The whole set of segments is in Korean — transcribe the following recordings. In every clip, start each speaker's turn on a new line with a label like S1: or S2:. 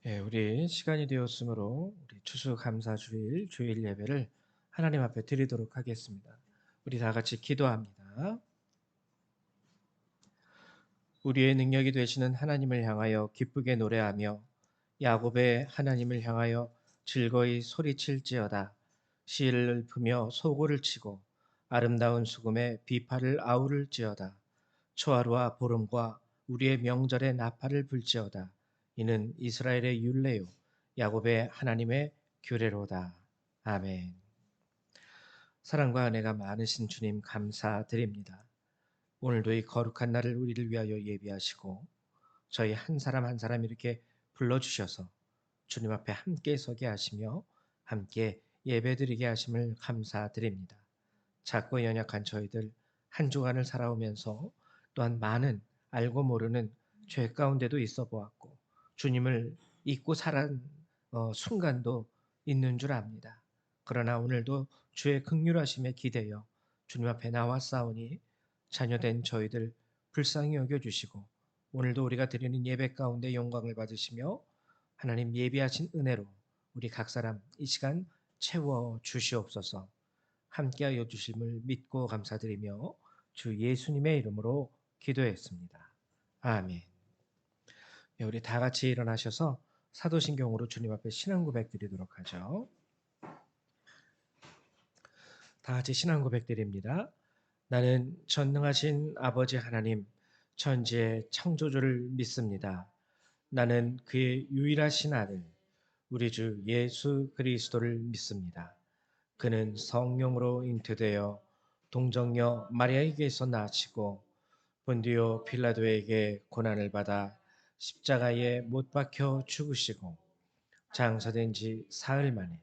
S1: 예, 우리 시간이 되었으므로 우리 추수감사주일 주일 예배를 하나님 앞에 드리도록 하겠습니다. 우리 다 같이 기도합니다. 우리의 능력이 되시는 하나님을 향하여 기쁘게 노래하며 야곱의 하나님을 향하여 즐거이 소리칠지어다. 시를 읊으며 소고를 치고 아름다운 수금에 비파를 아우를지어다. 초하루와 보름과 우리의 명절에 나팔을 불지어다. 이는 이스라엘의 율례요 야곱의 하나님의 규례로다. 아멘. 사랑과 은혜가 많으신 주님 감사드립니다. 오늘도 이 거룩한 날을 우리를 위하여 예비하시고 저희 한 사람 한 사람 이렇게 불러주셔서 주님 앞에 함께 서게 하시며 함께 예배드리게 하심을 감사드립니다. 작고 연약한 저희들 한 주간을 살아오면서 또한 많은 알고 모르는 죄 가운데도 있어 보았고 주님을 잊고 살은 순간도 있는 줄 압니다. 그러나 오늘도 주의 긍휼하심에 기대어 주님 앞에 나왔사오니 자녀된 저희들 불쌍히 여겨주시고 오늘도 우리가 드리는 예배 가운데 영광을 받으시며 하나님 예비하신 은혜로 우리 각 사람 이 시간 채워 주시옵소서. 함께하여 주심을 믿고 감사드리며 주 예수님의 이름으로 기도했습니다. 아멘. 네, 우리 다 같이 일어나셔서 사도신경으로 주님 앞에 신앙 고백 드리도록 하죠. 다 같이 신앙 고백 드립니다. 나는 전능하신 아버지 하나님, 천지의 창조주를 믿습니다. 나는 그의 유일하신 아들, 우리 주 예수 그리스도를 믿습니다. 그는 성령으로 잉태되어 동정녀 마리아에게서 나시고 본디오 필라도에게 고난을 받아 십자가에 못 박혀 죽으시고 장사된 지 사흘 만에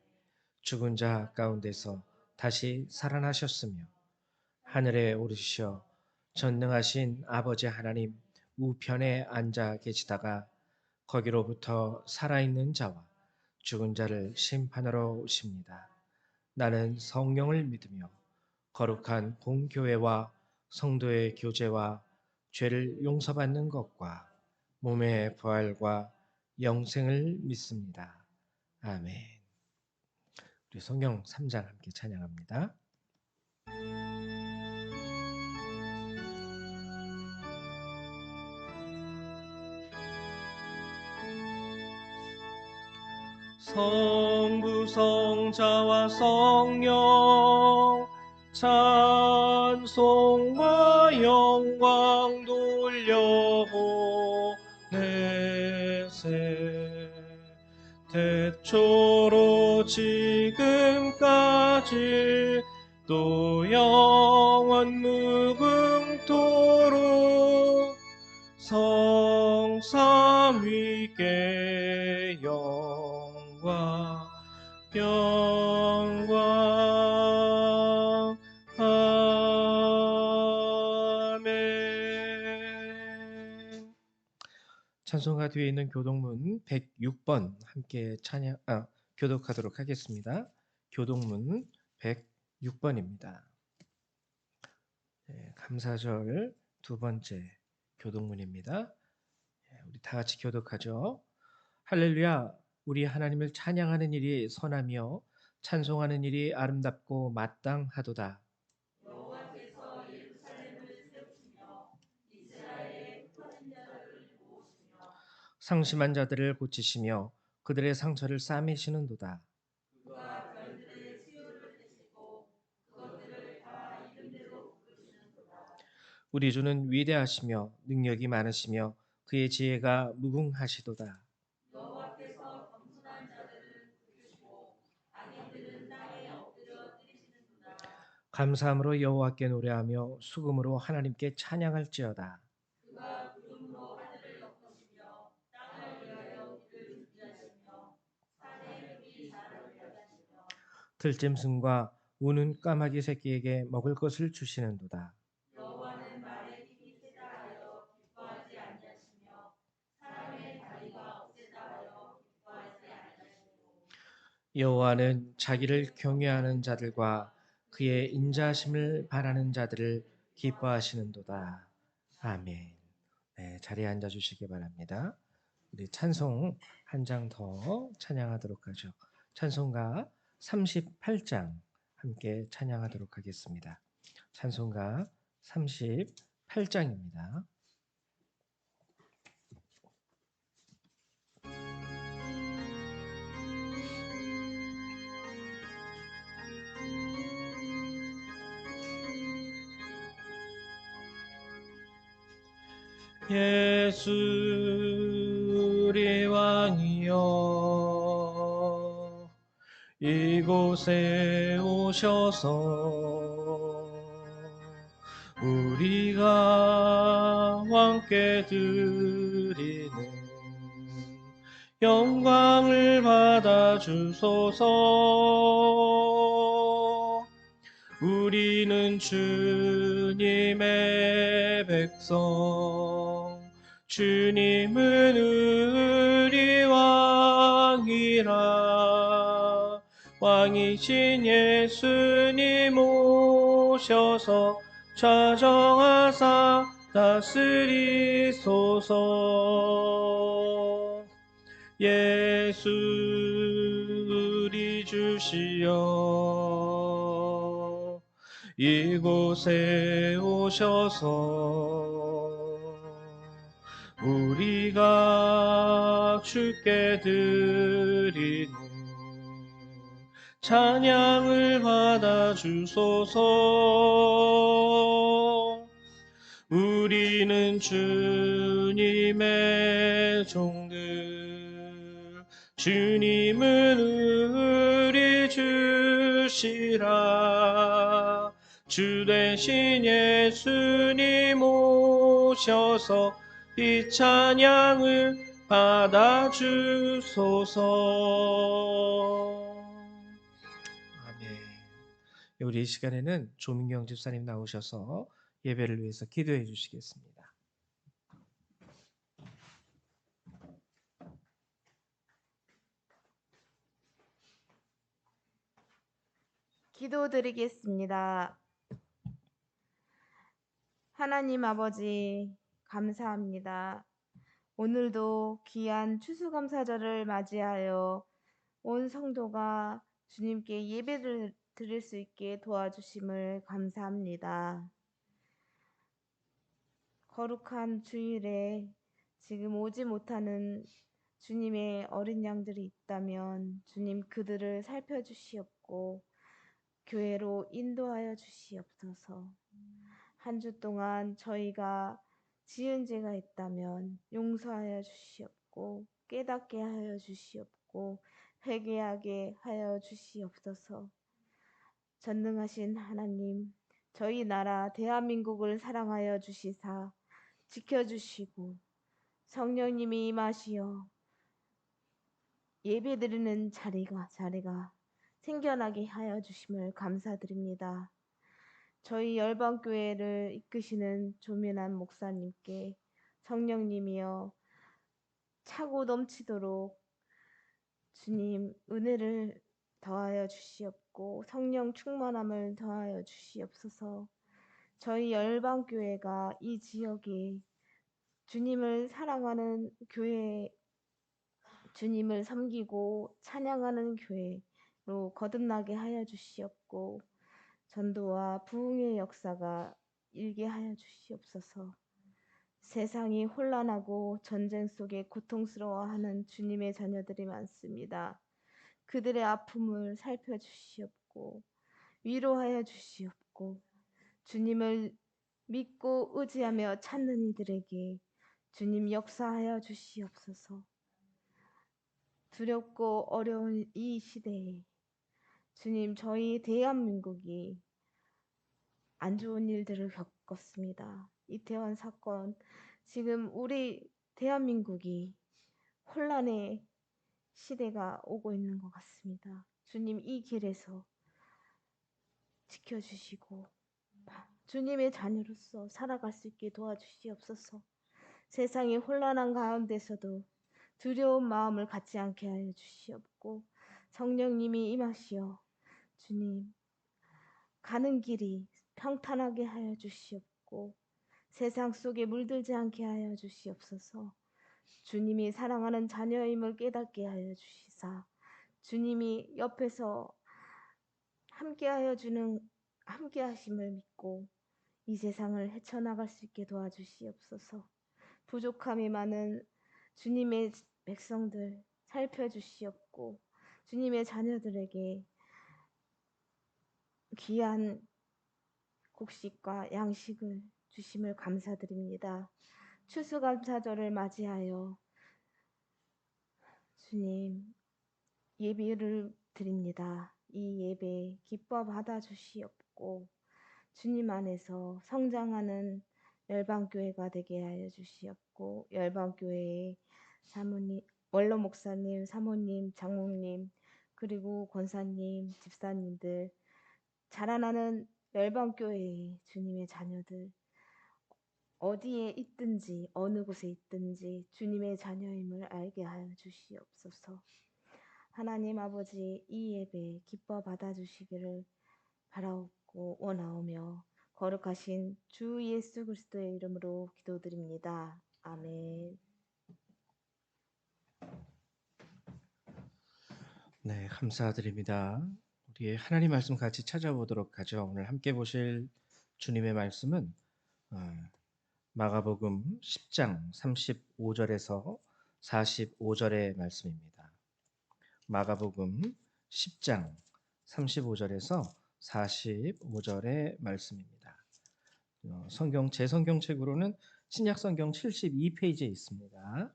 S1: 죽은 자 가운데서 다시 살아나셨으며 하늘에 오르시어 전능하신 아버지 하나님 우편에 앉아 계시다가 거기로부터 살아있는 자와 죽은 자를 심판하러 오십니다. 나는 성령을 믿으며 거룩한 공교회와 성도의 교제와 죄를 용서받는 것과 몸의 부활과 영생을 믿습니다. 아멘. 우리 성경 3장 함께 찬양합니다. 성부 성자와 성령 찬송과 영광 돌려보내세 태초로 지금까지 또 영원 무궁토록 성삼위께 영광 영광 아멘. 찬송가 뒤에 있는 교동문 106번 함께 교독하도록 하겠습니다. 교동문 106번입니다. 감사절 두 번째 교동문입니다. 우리 다 같이 교독하죠. 할렐루야. 우리 하나님을 찬양하는 일이 선하며 찬송하는 일이 아름답고 마땅하도다. 상심한 자들을 고치시며 그들의 상처를 싸매시는도다. 우리 주는 위대하시며 능력이 많으시며 그의 지혜가 무궁하시도다. 감사함으로 여호와께 노래하며 수금으로 하나님께 찬양할지어다. 들짐승과 우는 까마귀 새끼에게 먹을 것을 주시는도다. 여호와는 자기를 경외하는 자들과 그의 인자하심을 바라는 자들을 기뻐하시는도다. 아멘. 네, 자리에 앉아 주시기 바랍니다. 우리 찬송 한 장 더 찬양하도록 하죠. 찬송가 38장 함께 찬양하도록 하겠습니다. 찬송가 38장입니다. 예수 우리 왕이여 이곳에 오셔서 우리가 왕께 드리는 영광을 받아 주소서. 우리는 주님의 백성, 주님은 우리 왕이라. 왕이신 예수님 오셔서 좌정하사 다스리소서. 예수 우리 주시여 이곳에 오셔서 우리가 주께 드리는 찬양을 받아 주소서. 우리는 주님의 종들, 주님은 우리 주시라. 주 대신 예수님 오셔서 이 찬양을 받아 주소서. 아멘. 우리 이 시간에는 조민경 집사님 나오셔서 예배를 위해서 기도해 주시겠습니다.
S2: 기도드리겠습니다. 하나님 아버지 감사합니다. 오늘도 귀한 추수감사절을 맞이하여 온 성도가 주님께 예배를 드릴 수 있게 도와주심을 감사합니다. 거룩한 주일에 지금 오지 못하는 주님의 어린 양들이 있다면 주님 그들을 살펴주시옵고 교회로 인도하여 주시옵소서. 한 주 동안 저희가 지은 죄가 있다면 용서하여 주시옵고 깨닫게 하여 주시옵고 회개하게 하여 주시옵소서. 전능하신 하나님, 저희 나라 대한민국을 사랑하여 주시사 지켜주시고 성령님이 임하시어 예배드리는 자리가 생겨나게 하여 주심을 감사드립니다. 저희 열방교회를 이끄시는 조민환 목사님께 성령님이여 차고 넘치도록 주님 은혜를 더하여 주시옵고 성령 충만함을 더하여 주시옵소서. 저희 열방교회가 이 지역에 주님을 사랑하는 교회, 주님을 섬기고 찬양하는 교회로 거듭나게 하여 주시옵고 전도와 부흥의 역사가 일게 하여 주시옵소서. 세상이 혼란하고 전쟁 속에 고통스러워하는 주님의 자녀들이 많습니다. 그들의 아픔을 살펴주시옵고 위로하여 주시옵고 주님을 믿고 의지하며 찾는 이들에게 주님 역사하여 주시옵소서. 두렵고 어려운 이 시대에 주님 저희 대한민국이 안 좋은 일들을 겪었습니다. 이태원 사건, 지금 우리 대한민국이 혼란의 시대가 오고 있는 것 같습니다. 주님 이 길에서 지켜주시고 주님의 자녀로서 살아갈 수 있게 도와주시옵소서. 세상의 혼란한 가운데서도 두려운 마음을 갖지 않게 하여 주시옵고 성령님이 임하시어 주님 가는 길이 평탄하게 하여 주시옵고 세상 속에 물들지 않게 하여 주시옵소서. 주님이 사랑하는 자녀임을 깨닫게 하여 주시사 주님이 옆에서 함께 하심을 믿고 이 세상을 헤쳐나갈 수 있게 도와주시옵소서. 부족함이 많은 주님의 백성들 살펴주시옵고 주님의 자녀들에게 귀한 곡식과 양식을 주심을 감사드립니다. 추수감사절을 맞이하여 주님 예배를 드립니다. 이 예배 기뻐 받아주시옵고 주님 안에서 성장하는 열방교회가 되게 하여 주시옵고 열방교회의 사모님, 원로 목사님, 사모님, 장모님 그리고 권사님, 집사님들 자라나는 열방교회의 주님의 자녀들 어디에 있든지 어느 곳에 있든지 주님의 자녀임을 알게 하여 주시옵소서. 하나님 아버지 이 예배 기뻐 받아주시기를 바라옵고 원하오며 거룩하신 주 예수 그리스도의 이름으로 기도드립니다. 아멘.
S1: 네, 감사드립니다. 우리 하나님 말씀 같이 찾아보도록 하죠. 오늘 함께 보실 주님의 말씀은 마가복음 10장 35절에서 45절의 말씀입니다. 마가복음 10장 35절에서 45절의 말씀입니다. 제 성경책으로는 신약 성경 72페이지에 있습니다.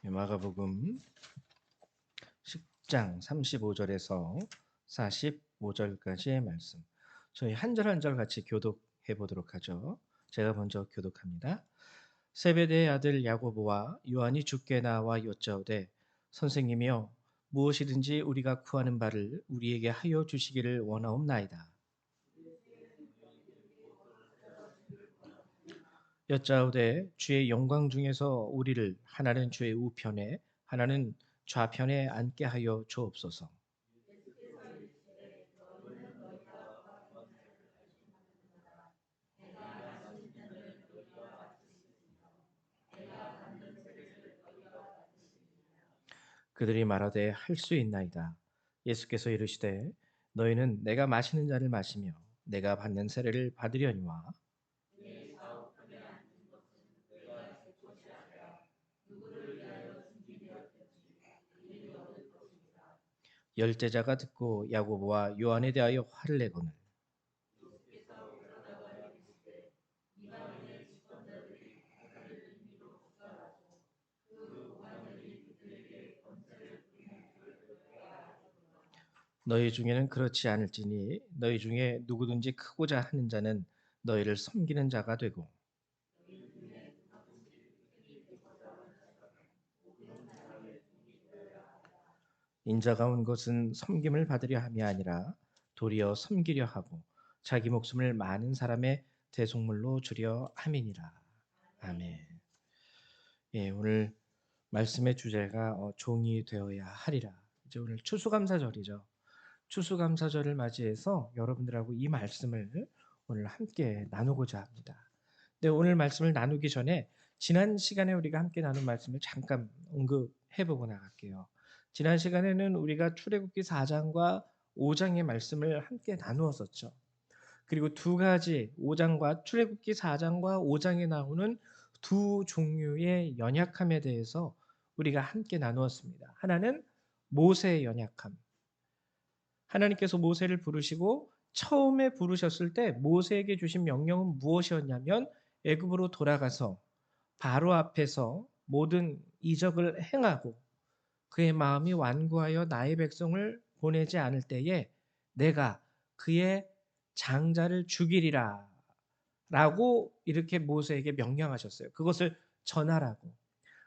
S1: 마가복음 10장 35절에서 45절까지의 말씀. 저희 한 절 한 절 같이 교독해 보도록 하죠. 제가 먼저 교독합니다. 세베대의 아들 야고보와 요한이 주께 나와 여짜오되 선생님이여 무엇이든지 우리가 구하는 바를 우리에게 하여 주시기를 원하옵나이다. 여짜오되 주의 영광 중에서 우리를 하나는 주의 우편에 하나는 좌편에 앉게 하여 주옵소서. 그들이 말하되 할 수 있나이다. 예수께서 이르시되 너희는 내가 마시는 잔을 마시며 내가 받는 세례를 받으려니와 열제자가 듣고 야고보와 요한에 대하여 화를 내거늘 너희 중에는 그렇지 않을지니 너희 중에 누구든지 크고자 하는 자는 너희를 섬기는 자가 되고 인자가 온 것은 섬김을 받으려 함이 아니라 도리어 섬기려 하고 자기 목숨을 많은 사람의 대속물로 주려 함이니라. 아멘. 예, 오늘 말씀의 주제가 종이 되어야 하리라. 이제 오늘 추수감사절이죠. 추수감사절을 맞이해서 여러분들하고 이 말씀을 오늘 함께 나누고자 합니다. 근데 오늘 말씀을 나누기 전에 지난 시간에 우리가 함께 나눈 말씀을 잠깐 언급해 보고 나갈게요. 지난 시간에는 우리가 출애굽기 4장과 5장의 말씀을 함께 나누었었죠. 그리고 두 가지 5장과 출애굽기 4장과 5장에 나오는 두 종류의 연약함에 대해서 우리가 함께 나누었습니다. 하나는 모세의 연약함. 하나님께서 모세를 부르시고 처음에 부르셨을 때 모세에게 주신 명령은 무엇이었냐면 애굽으로 돌아가서 바로 앞에서 모든 이적을 행하고 그의 마음이 완고하여 나의 백성을 보내지 않을 때에 내가 그의 장자를 죽이리라 라고 이렇게 모세에게 명령하셨어요. 그것을 전하라고.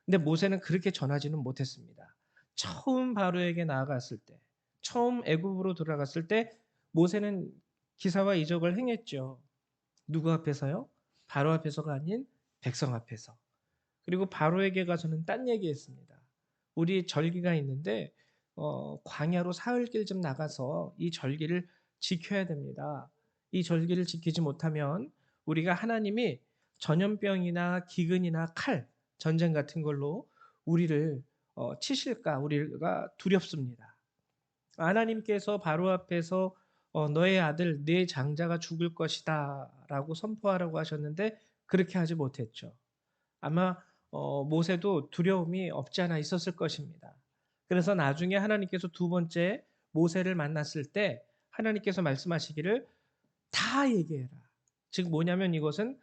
S1: 근데 모세는 그렇게 전하지는 못했습니다. 처음 바로에게 나아갔을 때, 처음 애굽으로 돌아갔을 때 모세는 기사와 이적을 행했죠. 누구 앞에서요? 바로 앞에서가 아닌 백성 앞에서. 그리고 바로에게 가서는 딴 얘기했습니다. 우리 절기가 있는데 광야로 사흘길 좀 나가서 이 절기를 지켜야 됩니다. 이 절기를 지키지 못하면 우리가 하나님이 전염병이나 기근이나 칼, 전쟁 같은 걸로 우리를 치실까 우리가 두렵습니다. 하나님께서 바로 앞에서 너의 아들 네 장자가 죽을 것이다라고 선포하라고 하셨는데 그렇게 하지 못했죠. 아마 모세도 두려움이 없지 않아 있었을 것입니다. 그래서 나중에 하나님께서 두 번째 모세를 만났을 때 하나님께서 말씀하시기를 다 얘기해라. 즉 뭐냐면 이것은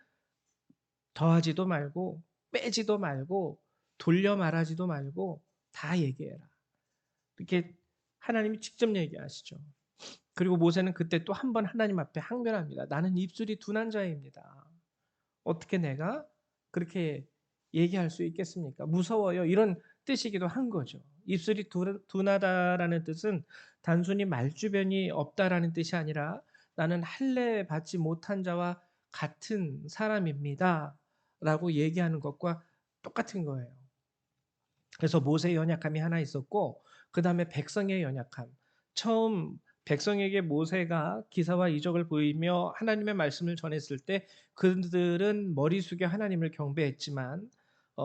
S1: 더하지도 말고 빼지도 말고 돌려 말하지도 말고 다 얘기해라. 이렇게 하나님이 직접 얘기하시죠. 그리고 모세는 그때 또 한 번 하나님 앞에 항변합니다. 나는 입술이 둔한 자입니다. 어떻게 내가 그렇게 얘기할 수 있겠습니까? 무서워요. 이런 뜻이기도 한 거죠. 입술이 둔하다라는 뜻은 단순히 말주변이 없다라는 뜻이 아니라 나는 할례 받지 못한 자와 같은 사람입니다. 라고 얘기하는 것과 똑같은 거예요. 그래서 모세의 연약함이 하나 있었고 그다음에 백성의 연약함. 처음 백성에게 모세가 기사와 이적을 보이며 하나님의 말씀을 전했을 때 그들은 머리 숙여 하나님을 경배했지만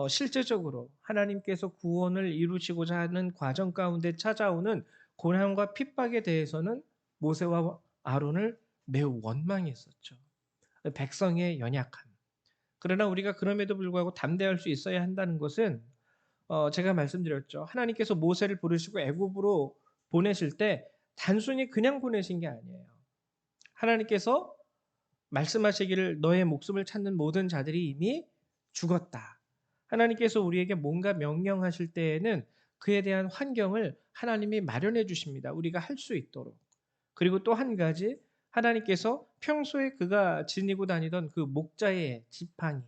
S1: 실제적으로 하나님께서 구원을 이루시고자 하는 과정 가운데 찾아오는 고난과 핍박에 대해서는 모세와 아론을 매우 원망했었죠. 백성의 연약함. 그러나 우리가 그럼에도 불구하고 담대할 수 있어야 한다는 것은 제가 말씀드렸죠. 하나님께서 모세를 부르시고 애굽으로 보내실 때 단순히 그냥 보내신 게 아니에요. 하나님께서 말씀하시기를 너의 목숨을 찾는 모든 자들이 이미 죽었다. 하나님께서 우리에게 뭔가 명령하실 때에는 그에 대한 환경을 하나님이 마련해 주십니다. 우리가 할 수 있도록. 그리고 또 한 가지 하나님께서 평소에 그가 지니고 다니던 그 목자의 지팡이.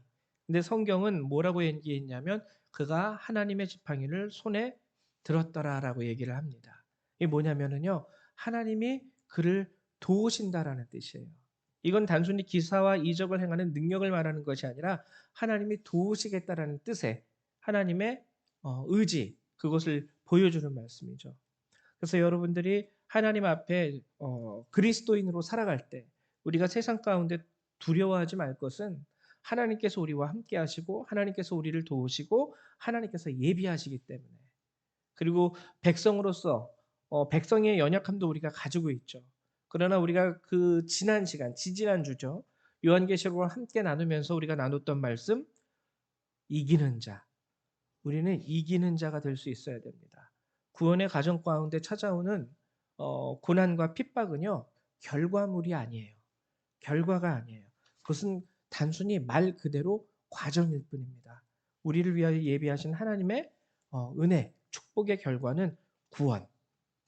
S1: 근데 성경은 뭐라고 얘기했냐면 그가 하나님의 지팡이를 손에 들었더라라고 얘기를 합니다. 이게 뭐냐면은요. 하나님이 그를 도우신다라는 뜻이에요. 이건 단순히 기사와 이적을 행하는 능력을 말하는 것이 아니라 하나님이 도우시겠다라는 뜻의 하나님의 의지 그것을 보여주는 말씀이죠. 그래서 여러분들이 하나님 앞에 그리스도인으로 살아갈 때 우리가 세상 가운데 두려워하지 말 것은 하나님께서 우리와 함께 하시고 하나님께서 우리를 도우시고 하나님께서 예비하시기 때문에 그리고 백성으로서 백성의 연약함도 우리가 가지고 있죠. 그러나 우리가 그 지난 시간, 지지난주죠. 요한계시록을 함께 나누면서 우리가 나눴던 말씀 이기는 자. 우리는 이기는 자가 될 수 있어야 됩니다. 구원의 과정 가운데 찾아오는 고난과 핍박은요. 결과물이 아니에요. 결과가 아니에요. 그것은 단순히 말 그대로 과정일 뿐입니다. 우리를 위하여 예비하신 하나님의 은혜, 축복의 결과는 구원.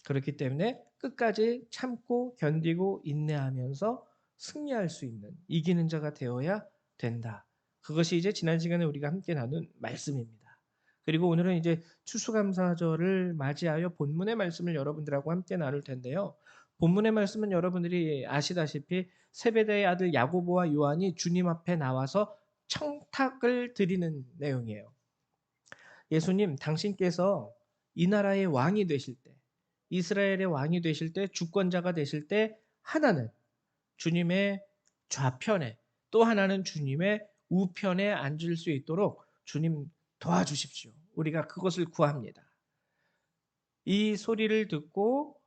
S1: 그렇기 때문에 끝까지 참고 견디고 인내하면서 승리할 수 있는 이기는 자가 되어야 된다. 그것이 이제 지난 시간에 우리가 함께 나눈 말씀입니다. 그리고 오늘은 이제 추수감사절을 맞이하여 본문의 말씀을 여러분들하고 함께 나눌 텐데요. 본문의 말씀은 여러분들이 아시다시피 세베대의 아들 야고보와 요한이 주님 앞에 나와서 청탁을 드리는 내용이에요. 예수님, 당신께서 이 나라의 왕이 되실 때, 이스라엘의 왕이 되실 때, 주권자가 되실 때 하나는 주님의 좌편에 또 하나는 주님의 우편에 앉을 수 있도록 주님 도와주십시오. 우리가 그것을 구합니다. 이 소리를 듣고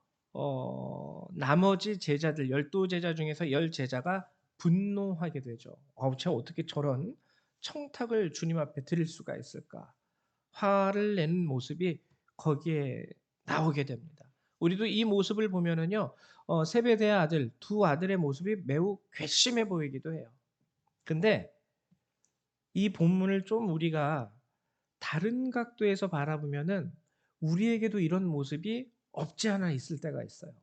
S1: 나머지 제자들 12제자 중에서 10제자가 분노하게 되죠. 제가 어떻게 저런 청탁을 주님 앞에 드릴 수가 있을까? 화를 내는 모습이 거기에 나오게 됩니다. 우리도 이 모습을 보면은요, 세베대의 아들, 두 아들의 모습이 매우 괘씸해 보이기도 해요. 근데 이 본문을 좀 우리가 다른 각도에서 바라보면은 우리에게도 이런 모습이 없지 않아 있을 때가 있어요.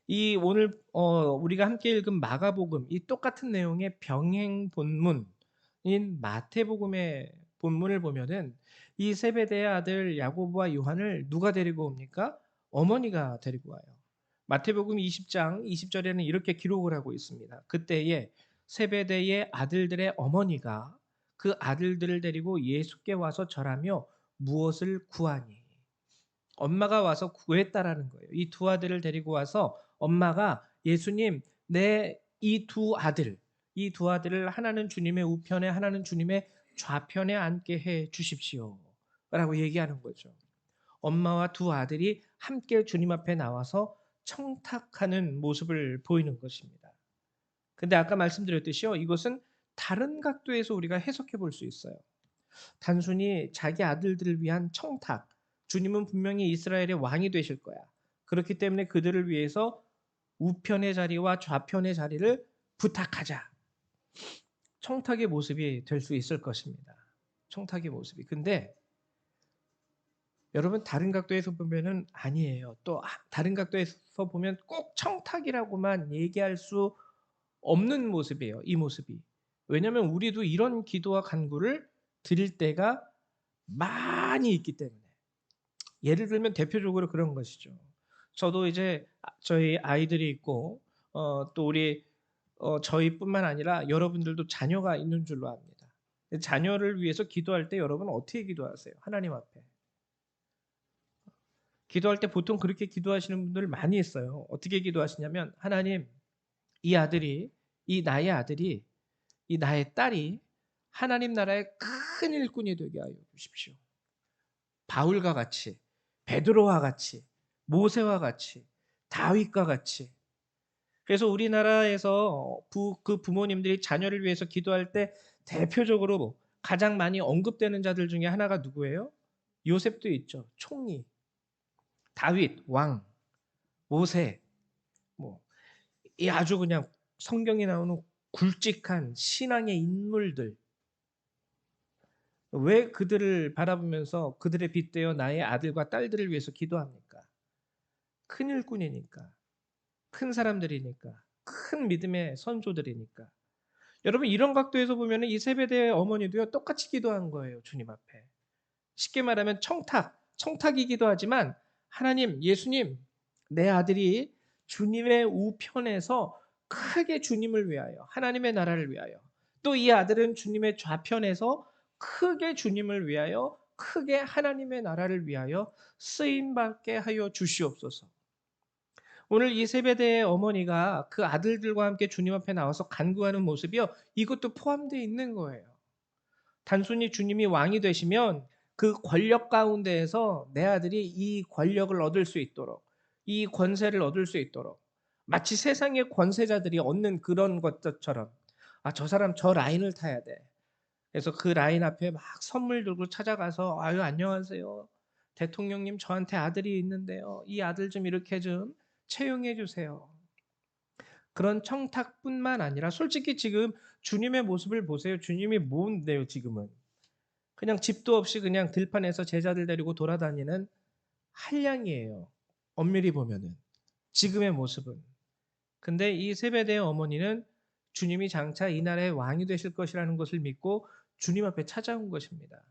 S1: 이 오늘 우리가 함께 읽은 마가복음 이 똑같은 내용의 병행 본문인 마태복음의 본문을 보면은 이 세베대의 아들 야고보와 요한을 누가 데리고 옵니까? 어머니가 데리고 와요. 마태복음 20장 20절에는 이렇게 기록을 하고 있습니다. 그때에 세베대의 아들들의 어머니가 그 아들들을 데리고 예수께 와서 절하며 무엇을 구하니? 엄마가 와서 구했다라는 거예요. 이 두 아들을 데리고 와서 엄마가 예수님 내 이 두 아들, 이 두 아들을 하나는 주님의 우편에 하나는 주님의 좌편에 앉게 해 주십시오라고 얘기하는 거죠. 엄마와 두 아들이 함께 주님 앞에 나와서 청탁하는 모습을 보이는 것입니다. 근데 아까 말씀드렸듯이요. 이것은 다른 각도에서 우리가 해석해 볼 수 있어요. 단순히 자기 아들들을 위한 청탁. 주님은 분명히 이스라엘의 왕이 되실 거야. 그렇기 때문에 그들을 위해서 우편의 자리와 좌편의 자리를 부탁하자. 청탁의 모습이 될 수 있을 것입니다. 청탁의 모습이. 근데 여러분 다른 각도에서 보면은 아니에요. 또 다른 각도에서 보면 꼭 청탁이라고만 얘기할 수 없는 모습이에요. 이 모습이. 왜냐하면 우리도 이런 기도와 간구를 드릴 때가 많이 있기 때문에. 예를 들면 대표적으로 그런 것이죠. 저도 이제 저희 아이들이 있고 또 우리 저희뿐만 아니라 여러분들도 자녀가 있는 줄로 압니다. 자녀를 위해서 기도할 때 여러분 어떻게 기도하세요? 하나님 앞에. 기도할 때 보통 그렇게 기도하시는 분들 많이 있어요. 어떻게 기도하시냐면 하나님 이 아들이 이 나의 아들이 이 나의 딸이 하나님 나라의 큰 일꾼이 되게 하여 주십시오. 바울과 같이 베드로와 같이 모세와 같이 다윗과 같이 그래서 우리나라에서 그 부모님들이 자녀를 위해서 기도할 때 대표적으로 가장 많이 언급되는 자들 중에 하나가 누구예요? 요셉도 있죠. 총리, 다윗 왕, 모세 뭐 이 아주 그냥 성경에 나오는 굵직한 신앙의 인물들 왜 그들을 바라보면서 그들에 빗대어 나의 아들과 딸들을 위해서 기도합니까? 큰 일꾼이니까, 큰 사람들이니까, 큰 믿음의 선조들이니까. 여러분 이런 각도에서 보면 이 세베대의 어머니도요 똑같이 기도한 거예요 주님 앞에. 쉽게 말하면 청탁이기도 하지만 하나님, 예수님, 내 아들이 주님의 우편에서 크게 주님을 위하여, 하나님의 나라를 위하여, 또 이 아들은 주님의 좌편에서 크게 주님을 위하여, 크게 하나님의 나라를 위하여 쓰임받게 하여 주시옵소서. 오늘 이 세베대의 어머니가 그 아들들과 함께 주님 앞에 나와서 간구하는 모습이요. 이것도 포함되어 있는 거예요. 단순히 주님이 왕이 되시면 그 권력 가운데에서 내 아들이 이 권력을 얻을 수 있도록 이 권세를 얻을 수 있도록 마치 세상의 권세자들이 얻는 그런 것처럼 저 사람 저 라인을 타야 돼. 그래서 그 라인 앞에 막 선물 들고 찾아가서 아유 안녕하세요. 대통령님 저한테 아들이 있는데요. 이 아들 좀 이렇게 좀 채용해 주세요. 그런 청탁뿐만 아니라 솔직히 지금 주님의 모습을 보세요. 주님이 뭔데요 지금은. 그냥 집도 없이 그냥 들판에서 제자들 데리고 돌아다니는 한량이에요. 엄밀히 보면은. 지금의 모습은. 근데 이 세베대의 어머니는 주님이 장차 이 나라의 왕이 되실 것이라는 것을 믿고 주님 앞에 찾아온 것입니다.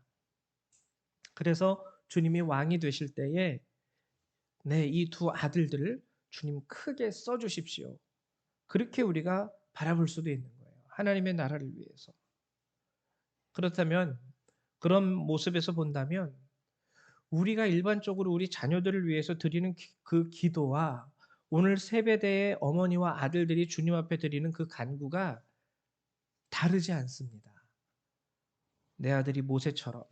S1: 그래서 주님이 왕이 되실 때에 이 두 아들들을 주님 크게 써주십시오. 그렇게 우리가 바라볼 수도 있는 거예요. 하나님의 나라를 위해서. 그렇다면 그런 모습에서 본다면 우리가 일반적으로 우리 자녀들을 위해서 드리는 그 기도와 오늘 세베대의 어머니와 아들들이 주님 앞에 드리는 그 간구가 다르지 않습니다. 내 아들이 모세처럼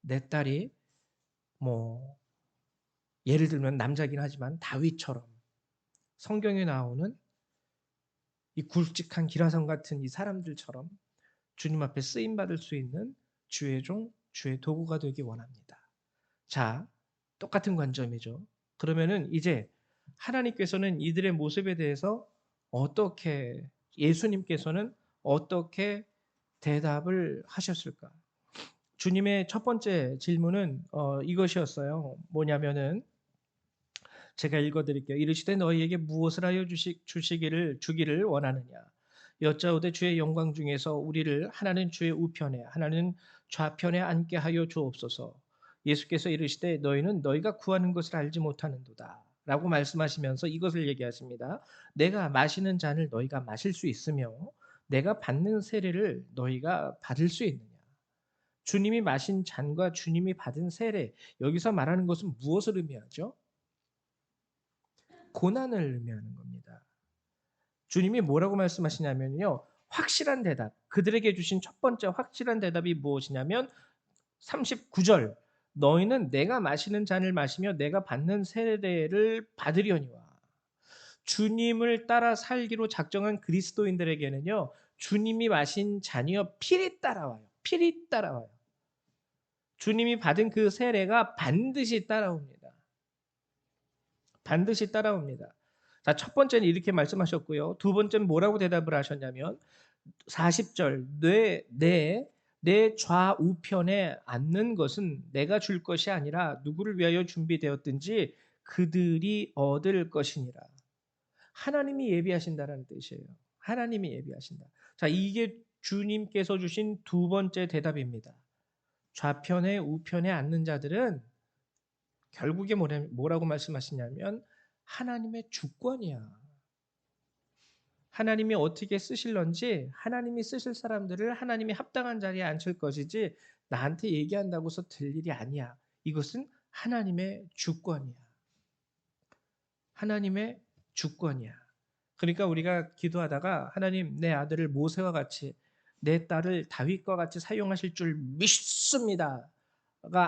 S1: 내 딸이 뭐 예를 들면 남자긴 하지만 다윗처럼 성경에 나오는 이 굵직한 기라성 같은 이 사람들처럼 주님 앞에 쓰임 받을 수 있는 주의 종, 주의 도구가 되기 원합니다. 자, 똑같은 관점이죠. 그러면은 이제 하나님께서는 이들의 모습에 대해서 어떻게 예수님께서는 어떻게 대답을 하셨을까? 주님의 첫 번째 질문은 이것이었어요. 뭐냐면은 제가 읽어드릴게요. 이르시되 너희에게 무엇을 하여 주기를 원하느냐? 여짜오되 주의 영광 중에서 우리를 하나는 주의 우편에 하나는 좌편에 앉게 하여 주옵소서. 예수께서 이르시되 너희는 너희가 구하는 것을 알지 못하는도다. 라고 말씀하시면서 이것을 얘기하십니다. 내가 마시는 잔을 너희가 마실 수 있으며 내가 받는 세례를 너희가 받을 수 있느냐? 주님이 마신 잔과 주님이 받은 세례 여기서 말하는 것은 무엇을 의미하죠? 고난을 의미하는 겁니다. 주님이 뭐라고 말씀하시냐면요. 확실한 대답. 그들에게 주신 첫 번째 확실한 대답이 무엇이냐면 39절 너희는 내가 마시는 잔을 마시며 내가 받는 세례를 받으려니와. 주님을 따라 살기로 작정한 그리스도인들에게는요. 주님이 마신 잔이요 필히 따라와요. 필히 따라와요. 주님이 받은 그 세례가 반드시 따라옵니다. 반드시 따라옵니다. 자, 첫 번째는 이렇게 말씀하셨고요. 두 번째는 뭐라고 대답을 하셨냐면 40절 내 좌우편에 앉는 것은 내가 줄 것이 아니라 누구를 위하여 준비되었든지 그들이 얻을 것이니라. 하나님이 예비하신다라는 뜻이에요. 하나님이 예비하신다. 자, 이게 주님께서 주신 두 번째 대답입니다. 좌편에 우편에 앉는 자들은 결국에 뭐라고 말씀하시냐면 하나님의 주권이야. 하나님이 어떻게 쓰실런지 하나님이 쓰실 사람들을 하나님이 합당한 자리에 앉힐 것이지 나한테 얘기한다고서 될 일이 아니야. 이것은 하나님의 주권이야. 하나님의 주권이야. 그러니까 우리가 기도하다가 하나님 내 아들을 모세와 같이 내 딸을 다윗과 같이 사용하실 줄 믿습니다가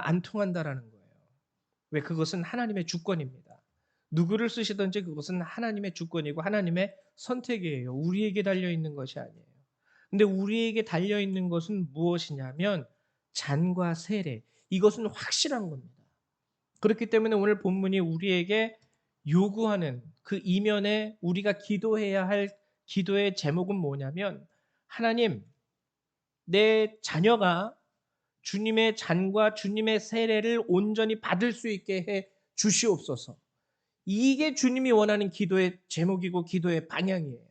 S1: 안 통한다라는 거예요. 왜? 그것은 하나님의 주권입니다. 누구를 쓰시든지 그것은 하나님의 주권이고 하나님의 선택이에요. 우리에게 달려 있는 것이 아니에요. 근데 우리에게 달려 있는 것은 무엇이냐면 잔과 세례. 이것은 확실한 겁니다. 그렇기 때문에 오늘 본문이 우리에게 요구하는 그 이면에 우리가 기도해야 할 기도의 제목은 뭐냐면 하나님 내 자녀가 주님의 잔과 주님의 세례를 온전히 받을 수 있게 해 주시옵소서. 이게 주님이 원하는 기도의 제목이고 기도의 방향이에요.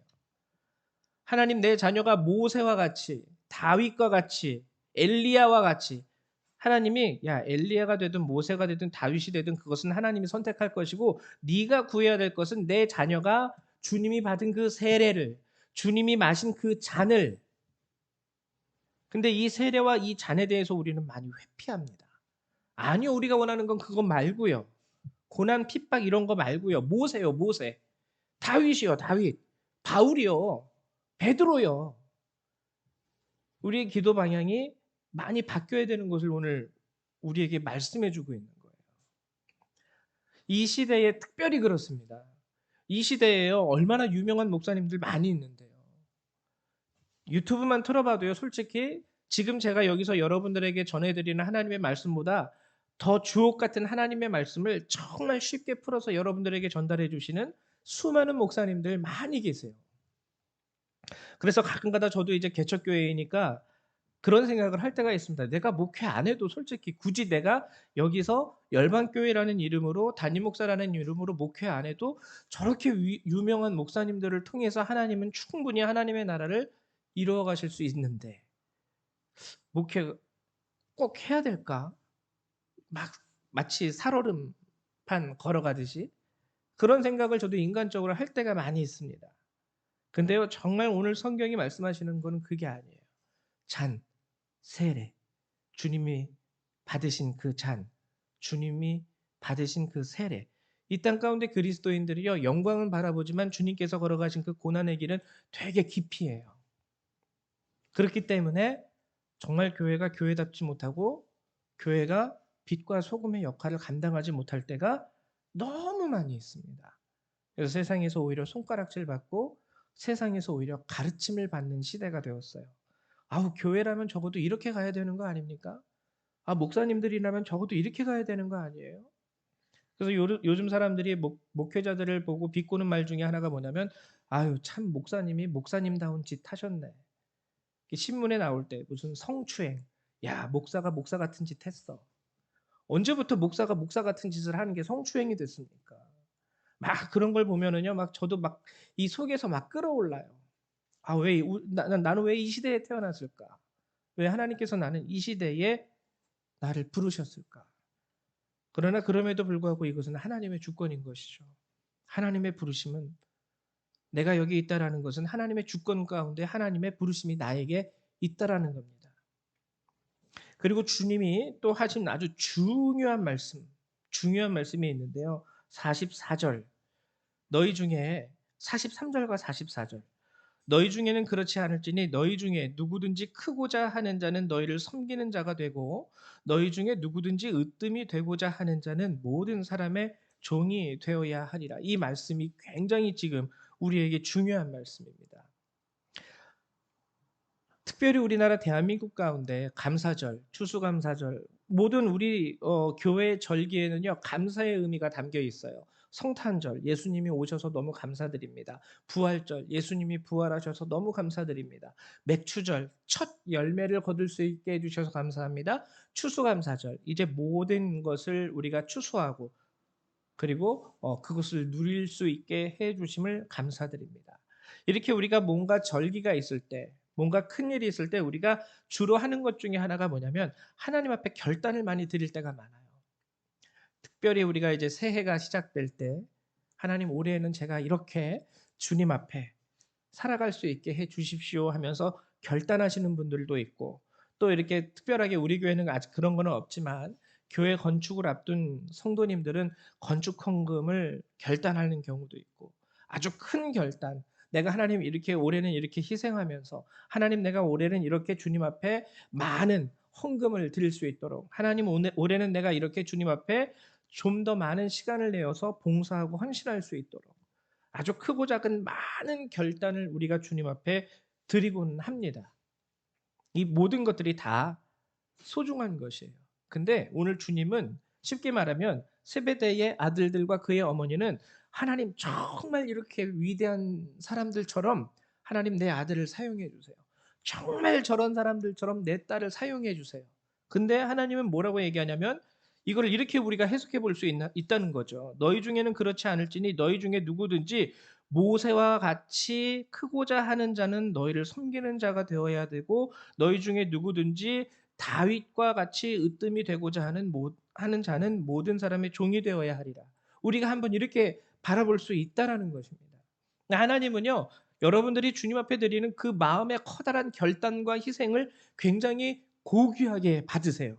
S1: 하나님 내 자녀가 모세와 같이 다윗과 같이 엘리야와 같이 하나님이 야 엘리야가 되든 모세가 되든 다윗이 되든 그것은 하나님이 선택할 것이고 네가 구해야 될 것은 내 자녀가 주님이 받은 그 세례를 주님이 마신 그 잔을 근데 이 세례와 이 잔에 대해서 우리는 많이 회피합니다. 아니요 우리가 원하는 건 그거 말고요. 고난 핍박 이런 거 말고요. 모세요 모세. 다윗이요 다윗. 바울이요. 베드로요. 우리의 기도 방향이 많이 바뀌어야 되는 것을 오늘 우리에게 말씀해 주고 있는 거예요. 이 시대에 특별히 그렇습니다. 이 시대에요. 얼마나 유명한 목사님들 많이 있는데요. 유튜브만 틀어봐도요. 솔직히 지금 제가 여기서 여러분들에게 전해드리는 하나님의 말씀보다 더 주옥 같은 하나님의 말씀을 정말 쉽게 풀어서 여러분들에게 전달해 주시는 수많은 목사님들 많이 계세요. 그래서 가끔가다 저도 이제 개척교회이니까 그런 생각을 할 때가 있습니다. 내가 목회 안 해도 솔직히 굳이 내가 여기서 열방교회라는 이름으로 담임 목사라는 이름으로 목회 안 해도 저렇게 유명한 목사님들을 통해서 하나님은 충분히 하나님의 나라를 이루어 가실 수 있는데 목회 꼭 해야 될까? 막 마치 살얼음판 걸어가듯이 그런 생각을 저도 인간적으로 할 때가 많이 있습니다. 근데요 정말 오늘 성경이 말씀하시는 거는 그게 아니에요. 잔, 세례. 주님이 받으신 그 잔, 주님이 받으신 그 세례. 이 땅 가운데 그리스도인들이요 영광은 바라보지만 주님께서 걸어가신 그 고난의 길은 되게 깊이에요. 그렇기 때문에 정말 교회가 교회답지 못하고 교회가 빛과 소금의 역할을 감당하지 못할 때가 너무 많이 있습니다. 그래서 세상에서 오히려 손가락질 받고 세상에서 오히려 가르침을 받는 시대가 되었어요. 아우 교회라면 적어도 이렇게 가야 되는 거 아닙니까? 아 목사님들이라면 적어도 이렇게 가야 되는 거 아니에요? 그래서 요즘 사람들이 목회자들을 보고 비꼬는 말 중에 하나가 뭐냐면 "아유 참 목사님이 목사님다운 짓 하셨네." 신문에 나올 때 무슨 성추행. "야 목사가 목사 같은 짓 했어." 언제부터 목사가 목사 같은 짓을 하는 게 성추행이 됐습니까? 막 그런 걸 보면은요. 막 저도 막 이 속에서 막 끓어올라요. '아 왜 나는 왜 이 시대에 태어났을까? 왜 하나님께서 나는 이 시대에 나를 부르셨을까?' 그러나 그럼에도 불구하고 이것은 하나님의 주권인 것이죠. 하나님의 부르심은 내가 여기 있다라는 것은 하나님의 주권 가운데 하나님의 부르심이 나에게 있다라는 겁니다. 그리고 주님이 또 하신 아주 중요한 말씀이 있는데요. 44절 너희 중에 43절과 44절. 너희 중에는 그렇지 않을지니 너희 중에 누구든지 크고자 하는 자는 너희를 섬기는 자가 되고 너희 중에 누구든지 으뜸이 되고자 하는 자는 모든 사람의 종이 되어야 하리라. 이 말씀이 굉장히 지금 우리에게 중요한 말씀입니다. 특별히 우리나라 대한민국 가운데 감사절, 추수감사절 모든 우리 교회 절기에는요 감사의 의미가 담겨 있어요. 성탄절, 예수님이 오셔서 너무 감사드립니다. 부활절, 예수님이 부활하셔서 너무 감사드립니다. 맥추절, 첫 열매를 거둘 수 있게 해주셔서 감사합니다. 추수감사절, 이제 모든 것을 우리가 추수하고 그리고 그것을 누릴 수 있게 해 주심을 감사드립니다. 이렇게 우리가 뭔가 절기가 있을 때 뭔가 큰일이 있을 때 우리가 주로 하는 것 중에 하나가 뭐냐면 하나님 앞에 결단을 많이 드릴 때가 많아요. 특별히 우리가 이제 새해가 시작될 때 하나님 올해는 제가 이렇게 주님 앞에 살아갈 수 있게 해 주십시오 하면서 결단하시는 분들도 있고 또 이렇게 특별하게 우리 교회는 아직 그런 거는 없지만 교회 건축을 앞둔 성도님들은 건축 헌금을 결단하는 경우도 있고 아주 큰 결단 내가 하나님 이렇게 올해는 이렇게 희생하면서 하나님 내가 올해는 이렇게 주님 앞에 많은 헌금을 드릴 수 있도록 하나님 올해는 내가 이렇게 주님 앞에 좀 더 많은 시간을 내어서 봉사하고 헌신할 수 있도록 아주 크고 작은 많은 결단을 우리가 주님 앞에 드리곤 합니다. 이 모든 것들이 다 소중한 것이에요. 근데 오늘 주님은 쉽게 말하면 세베대의 아들들과 그의 어머니는 하나님 정말 이렇게 위대한 사람들처럼 하나님 내 아들을 사용해 주세요. 정말 저런 사람들처럼 내 딸을 사용해 주세요. 근데 하나님은 뭐라고 얘기하냐면 이걸 이렇게 우리가 해석해 볼 수 있다는 거죠. 너희 중에는 그렇지 않을지니 너희 중에 누구든지 모세와 같이 크고자 하는 자는 너희를 섬기는 자가 되어야 되고 너희 중에 누구든지 다윗과 같이 으뜸이 되고자 하는 자는 모든 사람의 종이 되어야 하리라. 우리가 한번 이렇게 바라볼 수 있다라는 것입니다. 하나님은요, 여러분들이 주님 앞에 드리는 그 마음의 커다란 결단과 희생을 굉장히 고귀하게 받으세요.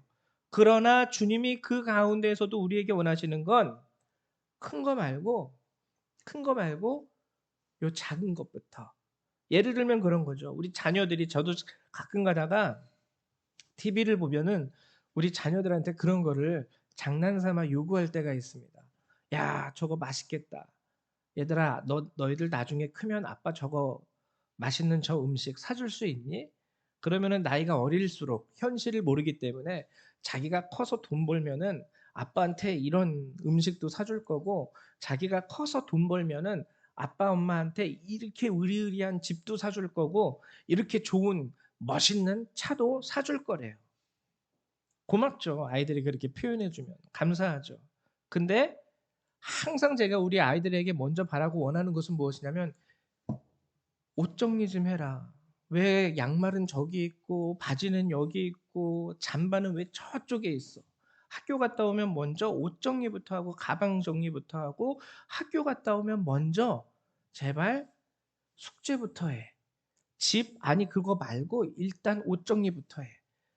S1: 그러나 주님이 그 가운데에서도 우리에게 원하시는 건 큰 거 말고 요 작은 것부터. 예를 들면 그런 거죠. 우리 자녀들이 저도 가끔 가다가 TV를 보면은 우리 자녀들한테 그런 거를 장난삼아 요구할 때가 있습니다. 야, 저거 맛있겠다. 얘들아, 너희들 나중에 크면 아빠 저거 맛있는 저 음식 사줄 수 있니? 그러면은 나이가 어릴수록 현실을 모르기 때문에 자기가 커서 돈 벌면은 아빠한테 이런 음식도 사줄 거고 자기가 커서 돈 벌면은 아빠 엄마한테 이렇게 으리으리한 집도 사줄 거고 이렇게 좋은 멋있는 차도 사줄 거래요. 고맙죠. 아이들이 그렇게 표현해 주면 감사하죠. 근데 항상 제가 우리 아이들에게 먼저 바라고 원하는 것은 무엇이냐면 "옷 정리 좀 해라. 왜 양말은 저기 있고 바지는 여기 있고 잠바는 왜 저쪽에 있어." 학교 갔다 오면 먼저 옷 정리부터 하고 가방 정리부터 하고 학교 갔다 오면 먼저 "제발 숙제부터 해." 아니 그거 말고 일단 옷 정리부터 해.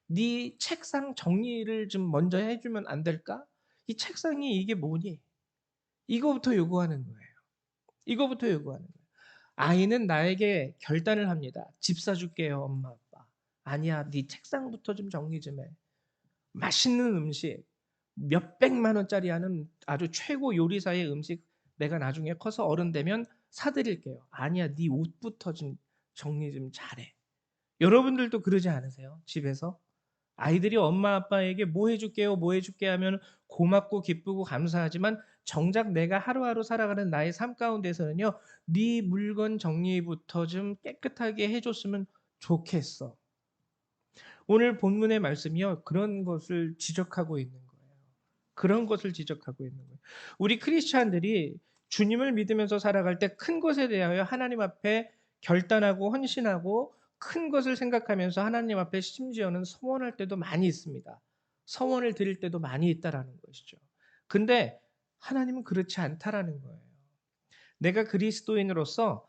S1: "네 책상 정리를 좀 먼저 해 주면 안 될까? 이 책상이 이게 뭐니?" 이거부터 요구하는 거예요. 이거부터 요구하는 거예요. 아이는 나에게 결단을 합니다. "집 사 줄게요, 엄마 아빠." "아니야. 네 책상부터 좀 정리 좀 해." 맛있는 음식 몇백만 원짜리 하는 아주 최고 요리사의 음식 내가 나중에 커서 어른 되면 사 드릴게요. "아니야. 네 옷부터 좀 정리 좀 잘해." 여러분들도 그러지 않으세요? 집에서? 아이들이 엄마 아빠에게 "뭐 해 줄게요. 뭐 해 줄게." 하면 고맙고 기쁘고 감사하지만 정작 내가 하루하루 살아가는 나의 삶 가운데서는요. "네 물건 정리부터 좀 깨끗하게 해 줬으면 좋겠어." 오늘 본문의 말씀이요. 그런 것을 지적하고 있는 거예요. 그런 것을 지적하고 있는 거예요. 우리 크리스찬들이 주님을 믿으면서 살아갈 때 큰 것에 대하여 하나님 앞에 결단하고 헌신하고 큰 것을 생각하면서 하나님 앞에 심지어는 서원할 때도 많이 있습니다. 서원을 드릴 때도 많이 있다라는 것이죠. 근데 하나님은 그렇지 않다라는 거예요. 내가 그리스도인으로서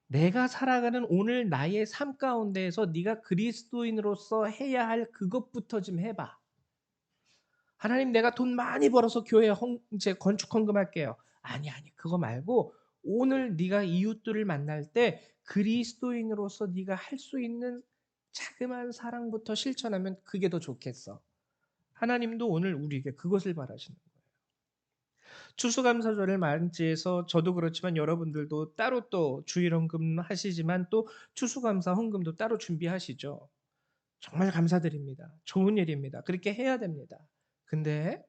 S1: 내가 살아가는 오늘 나의 삶 가운데에서 네가 그리스도인으로서 해야 할 그것부터 좀 해 봐. 하나님 내가 돈 많이 벌어서 교회 이제 건축 헌금할게요. 아니, 아니. 그거 말고 오늘 네가 이웃들을 만날 때 그리스도인으로서 네가 할 수 있는 자그마한 사랑부터 실천하면 그게 더 좋겠어. 하나님도 오늘 우리에게 그것을 바라시는 거예요. 추수감사절을 맞이해서 저도 그렇지만 여러분들도 따로 또 주일헌금 하시지만 또 추수감사 헌금도 따로 준비하시죠. 정말 감사드립니다. 좋은 일입니다. 그렇게 해야 됩니다. 근데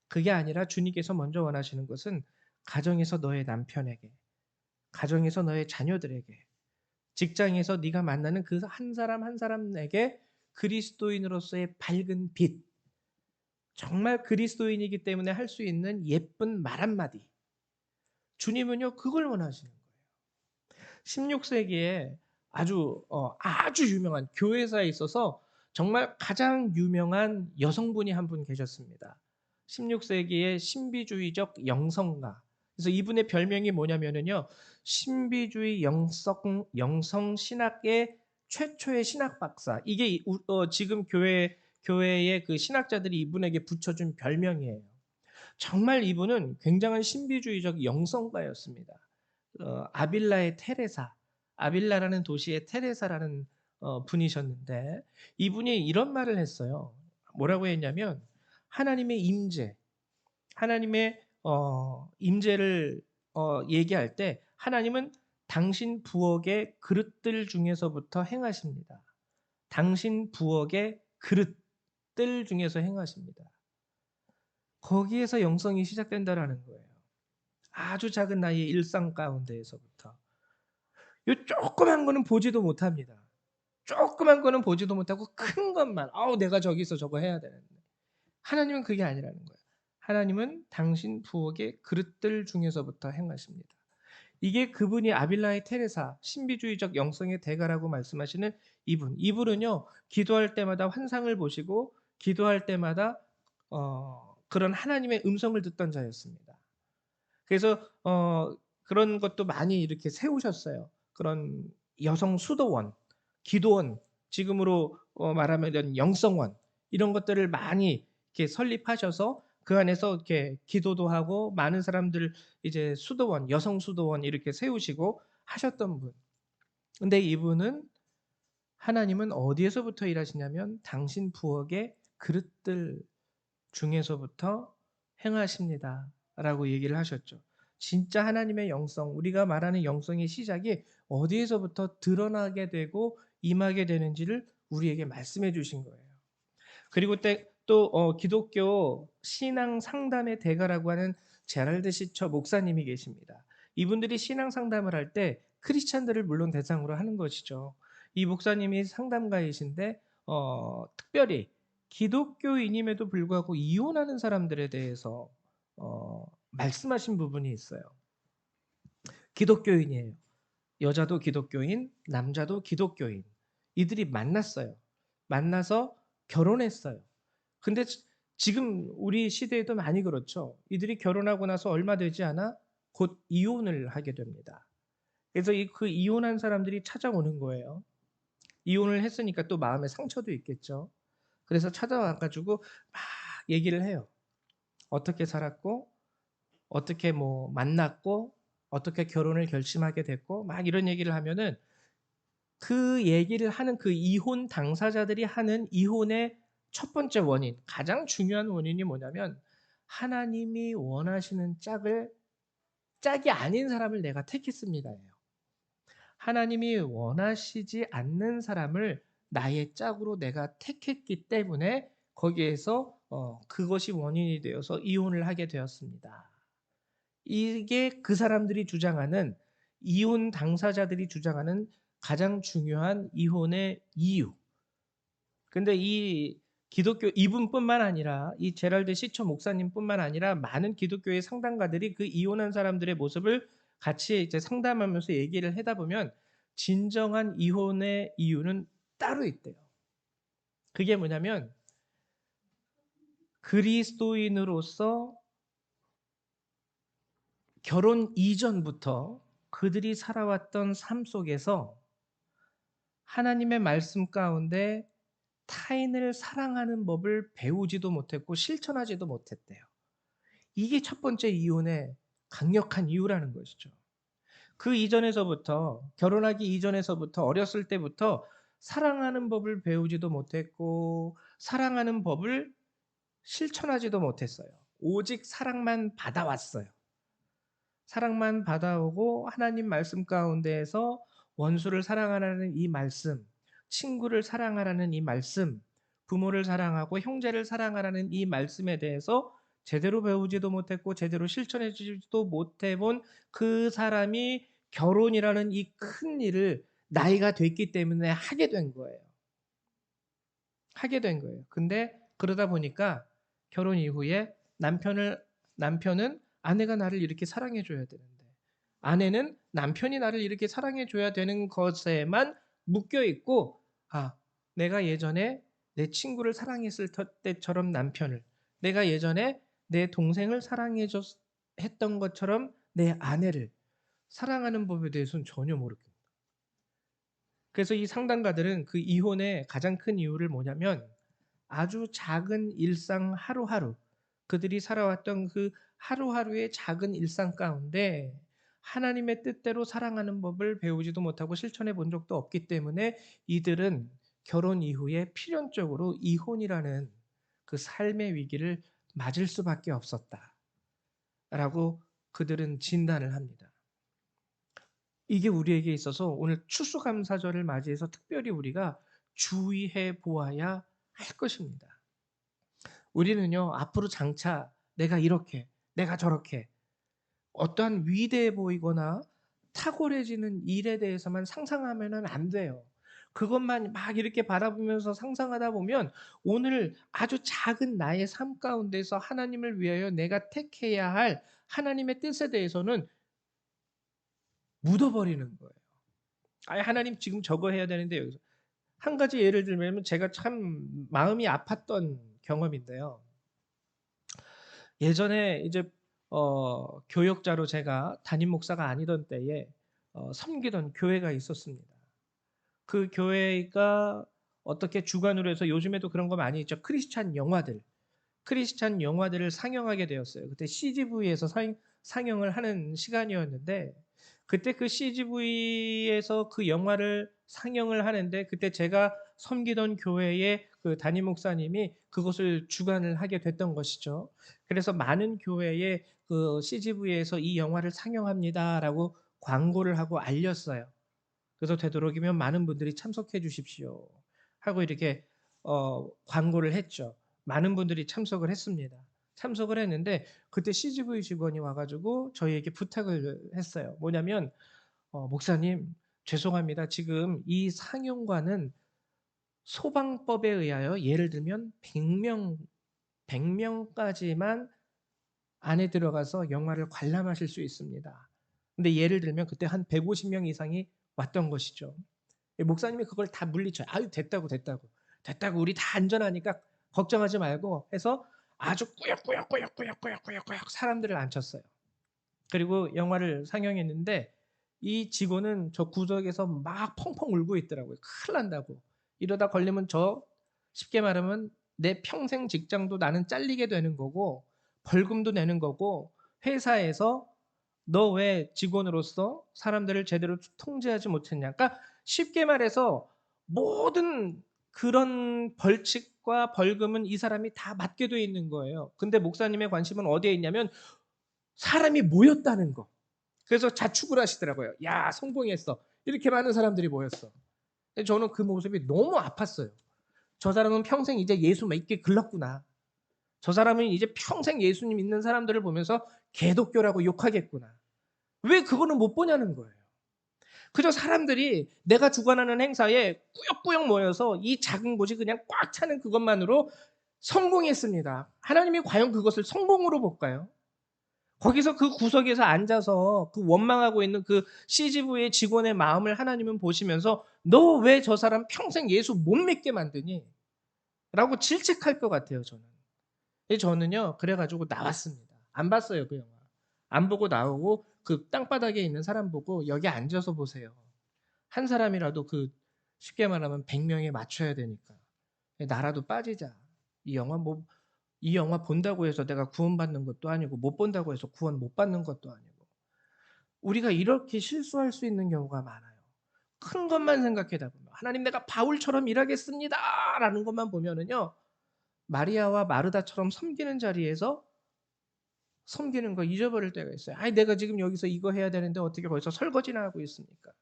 S1: 그게 아니라 주님께서 먼저 원하시는 것은 가정에서 너의 남편에게, 가정에서 너의 자녀들에게, 직장에서 네가 만나는 그 한 사람 한 사람에게 그리스도인으로서의 밝은 빛, 정말 그리스도인이기 때문에 할 수 있는 예쁜 말 한마디. 주님은요, 그걸 원하시는 거예요. 16세기에 아주 유명한 교회사에 있어서 정말 가장 유명한 여성분이 한 분 계셨습니다. 16세기의 신비주의적 영성가. 그래서 이분의 별명이 뭐냐면은요. 신비주의 영성 신학의 최초의 신학 박사. 이게 지금 교회의 그 신학자들이 이분에게 붙여준 별명이에요. 정말 이분은 굉장한 신비주의적 영성가였습니다. 아빌라의 테레사, 아빌라라는 도시의 테레사라는 분이셨는데 이분이 이런 말을 했어요. 뭐라고 했냐면 하나님의 임재, 하나님의 임재를 얘기할 때 하나님은 당신 부엌의 그릇들 중에서부터 행하십니다. 당신 부엌의 그릇들 중에서 행하십니다. 거기에서 영성이 시작된다라는 거예요. 아주 작은 나이의 일상 가운데에서부터. 요 조그만 거는 보지도 못합니다. 조그만 거는 보지도 못하고 큰 것만 내가 저기서 저거 해야 되는데. 하나님은 그게 아니라는 거예요. 하나님은 당신 부엌의 그릇들 중에서부터 행하십니다. 이게 그분이 아빌라의 테레사, 신비주의적 영성의 대가라고 말씀하시는 이분. 이분은요, 기도할 때마다 환상을 보시고 기도할 때마다 그런 하나님의 음성을 듣던 자였습니다. 그래서 그런 것도 많이 이렇게 세우셨어요. 그런 여성 수도원, 기도원, 지금으로 말하면 이런 영성원 이런 것들을 많이 이렇게 설립하셔서 그 안에서 이렇게 기도도 하고 많은 사람들 이제 수도원, 여성 수도원 이렇게 세우시고 하셨던 분. 근데 이분은 하나님은 어디에서부터 일하시냐면 당신 부엌의 그릇들 중에서부터 행하십니다라고 얘기를 하셨죠. 진짜 하나님의 영성, 우리가 말하는 영성의 시작이 어디에서부터 드러나게 되고 임하게 되는지를 우리에게 말씀해 주신 거예요. 그리고 또 기독교 신앙 상담의 대가라고 하는 제랄드 시처 목사님이 계십니다. 이분들이 신앙 상담을 할 때 크리스찬들을 물론 대상으로 하는 것이죠. 이 목사님이 상담가이신데 특별히 기독교인임에도 불구하고 이혼하는 사람들에 대해서 말씀하신 부분이 있어요. 기독교인이에요. 여자도 기독교인, 남자도 기독교인. 이들이 만났어요. 만나서 결혼했어요. 근데 지금 우리 시대에도 많이 그렇죠. 이들이 결혼하고 나서 얼마 되지 않아 곧 이혼을 하게 됩니다. 그래서 그 이혼한 사람들이 찾아오는 거예요. 이혼을 했으니까 또 마음에 상처도 있겠죠. 그래서 찾아와 가지고 막 얘기를 해요. 어떻게 살았고 어떻게 뭐 만났고 어떻게 결혼을 결심하게 됐고 막 이런 얘기를 하면은 그 얘기를 하는 그 이혼 당사자들이 하는 이혼의 첫 번째 원인, 가장 중요한 원인이 뭐냐면 하나님이 원하시는 짝이 아닌 사람을 내가 택했습니다예요. 하나님이 원하시지 않는 사람을 나의 짝으로 내가 택했기 때문에 거기에서 그것이 원인이 되어서 이혼을 하게 되었습니다. 이게 그 사람들이 주장하는 이혼 당사자들이 주장하는 가장 중요한 이혼의 이유. 근데 이 기독교 이분뿐만 아니라 이 제랄드 시처 목사님뿐만 아니라 많은 기독교의 상담가들이 그 이혼한 사람들의 모습을 같이 이제 상담하면서 얘기를 하다 보면 진정한 이혼의 이유는 따로 있대요. 그게 뭐냐면 그리스도인으로서 결혼 이전부터 그들이 살아왔던 삶 속에서 하나님의 말씀 가운데 타인을 사랑하는 법을 배우지도 못했고 실천하지도 못했대요. 이게 첫 번째 이혼의 강력한 이유라는 것이죠. 그 이전에서부터 결혼하기 이전에서부터 어렸을 때부터 사랑하는 법을 배우지도 못했고 사랑하는 법을 실천하지도 못했어요. 오직 사랑만 받아왔어요. 사랑만 받아오고 하나님 말씀 가운데에서 원수를 사랑하라는 이 말씀, 친구를 사랑하라는 이 말씀, 부모를 사랑하고 형제를 사랑하라는 이 말씀에 대해서 제대로 배우지도 못했고 제대로 실천해 주지도 못해 본 그 사람이 결혼이라는 이 큰 일을 나이가 됐기 때문에 하게 된 거예요. 하게 된 거예요. 근데 그러다 보니까 결혼 이후에 남편은 아내가 나를 이렇게 사랑해 줘야 되는데 아내는 남편이 나를 이렇게 사랑해 줘야 되는 것에만 묶여 있고 아, 내가 예전에 내 친구를 사랑했을 때처럼 남편을 내가 예전에 내 동생을 사랑해 줬 했던 것처럼 내 아내를 사랑하는 법에 대해서는 전혀 모르겠어요. 그래서 이 상담가들은 그 이혼의 가장 큰 이유를 뭐냐면 아주 작은 일상 하루하루 그들이 살아왔던 그 하루하루의 작은 일상 가운데 하나님의 뜻대로 사랑하는 법을 배우지도 못하고 실천해 본 적도 없기 때문에 이들은 결혼 이후에 필연적으로 이혼이라는 그 삶의 위기를 맞을 수밖에 없었다라고 그들은 진단을 합니다. 이게 우리에게 있어서 오늘 추수감사절을 맞이해서 특별히 우리가 주의해 보아야 할 것입니다. 우리는요, 앞으로 장차 내가 이렇게, 내가 저렇게 어떠한 위대해 보이거나 탁월해지는 일에 대해서만 상상하면은 안 돼요. 그것만 막 이렇게 바라보면서 상상하다 보면 오늘 아주 작은 나의 삶 가운데서 하나님을 위하여 내가 택해야 할 하나님의 뜻에 대해서는 묻어버리는 거예요. 아예 하나님 지금 저거 해야 되는데 여기서 한 가지 예를 들면 제가 참 마음이 아팠던 경험인데요. 예전에 이제 교역자로 제가 담임 목사가 아니던 때에 섬기던 교회가 있었습니다. 그 교회가 어떻게 주관으로 해서 요즘에도 그런 거 많이 있죠. 크리스찬 영화들을 상영하게 되었어요. 그때 CGV에서 상영을 하는 시간이었는데 그때 그 CGV에서 그 영화를 상영을 하는데 그때 제가 섬기던 교회의 그 담임 목사님이 그것을 주관을 하게 됐던 것이죠. 그래서 많은 교회에 그 CGV에서 이 영화를 상영합니다라고 광고를 하고 알렸어요. 그래서 되도록이면 많은 분들이 참석해 주십시오 하고 이렇게 광고를 했죠. 많은 분들이 참석을 했습니다. 참석을 했는데 그때 CGV 직원이 와가지고 저희에게 부탁을 했어요. 뭐냐면 목사님 죄송합니다. 지금 이 상영관은 소방법에 의하여 예를 들면 100명까지만 안에 들어가서 영화를 관람하실 수 있습니다. 근데 예를 들면 그때 한 150명 이상이 왔던 것이죠. 목사님이 그걸 다 물리쳐요. 아유 됐다고 우리 다 안전하니까 걱정하지 말고 해서 아주 꾸역꾸역 사람들을 앉혔어요. 그리고 영화를 상영했는데 이 직원은 저 구석에서 막 펑펑 울고 있더라고요. 큰일 난다고. 이러다 걸리면 저 쉽게 말하면 내 평생 직장도 나는 잘리게 되는 거고 벌금도 내는 거고 회사에서 너 왜 직원으로서 사람들을 제대로 통제하지 못했냐. 그러니까 쉽게 말해서 모든 그런 벌칙과 벌금은 이 사람이 다 맞게 돼 있는 거예요. 근데 목사님의 관심은 어디에 있냐면 사람이 모였다는 거. 그래서 자축을 하시더라고요. 야, 성공했어. 이렇게 많은 사람들이 모였어. 근데 저는 그 모습이 너무 아팠어요. 저 사람은 평생 이제 예수 믿게 글렀구나. 저 사람은 이제 평생 예수님 믿는 사람들을 보면서 개독교라고 욕하겠구나. 왜 그거는 못 보냐는 거예요. 그저 사람들이 내가 주관하는 행사에 꾸역꾸역 모여서 이 작은 곳이 그냥 꽉 차는 그것만으로 성공했습니다. 하나님이 과연 그것을 성공으로 볼까요? 거기서 그 구석에서 앉아서 그 원망하고 있는 그 CGV의 직원의 마음을 하나님은 보시면서 너 왜 저 사람 평생 예수 못 믿게 만드니? 라고 질책할 것 같아요, 저는. 저는요, 그래가지고 나왔습니다. 안 봤어요, 그 영화. 안 보고 나오고 그 땅바닥에 있는 사람 보고 여기 앉아서 보세요. 한 사람이라도 그 쉽게 말하면 100명에 맞춰야 되니까. 나라도 빠지자. 이 영화 본다고 해서 내가 구원받는 것도 아니고 못 본다고 해서 구원 못 받는 것도 아니고 우리가 이렇게 실수할 수 있는 경우가 많아요. 큰 것만 생각하다 보면 하나님 내가 바울처럼 일하겠습니다 라는 것만 보면은요, 마리아와 마르다처럼 섬기는 자리에서 섬기는 거 잊어버릴 때가 있어요. 아이 내가 지금 여기서 이거 해야 되는데 어떻게 거기서 설거지나 하고 있습니까?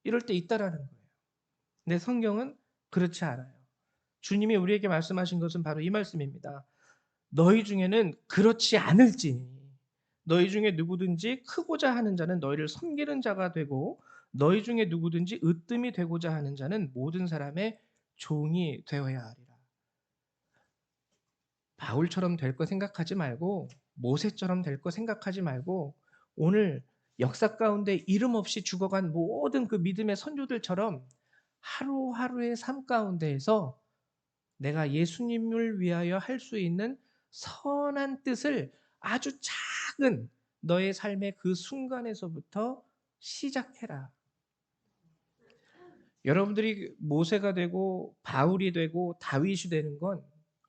S1: 이럴 때 있다라는 거예요. 근데 성경은 그렇지 않아요. 주님이 우리에게 말씀하신 것은 바로 이 말씀입니다. 너희 중에는 그렇지 않을지니 너희 중에 누구든지 크고자 하는 자는 너희를 섬기는 자가 되고 너희 중에 누구든지 으뜸이 되고자 하는 자는 모든 사람의 종이 되어야 하리라. 바울처럼 될 거 생각하지 말고 모세처럼 될 거 생각하지 말고 오늘 역사 가운데 이름 없이 죽어간 모든 그 믿음의 선조들처럼 하루하루의 삶 가운데에서 내가 예수님을 위하여 할 수 있는 선한 뜻을 아주 작은 너의 삶의 그 순간에서부터 시작해라. 여러분들이 모세가 되고 바울이 되고 다윗이 되는 건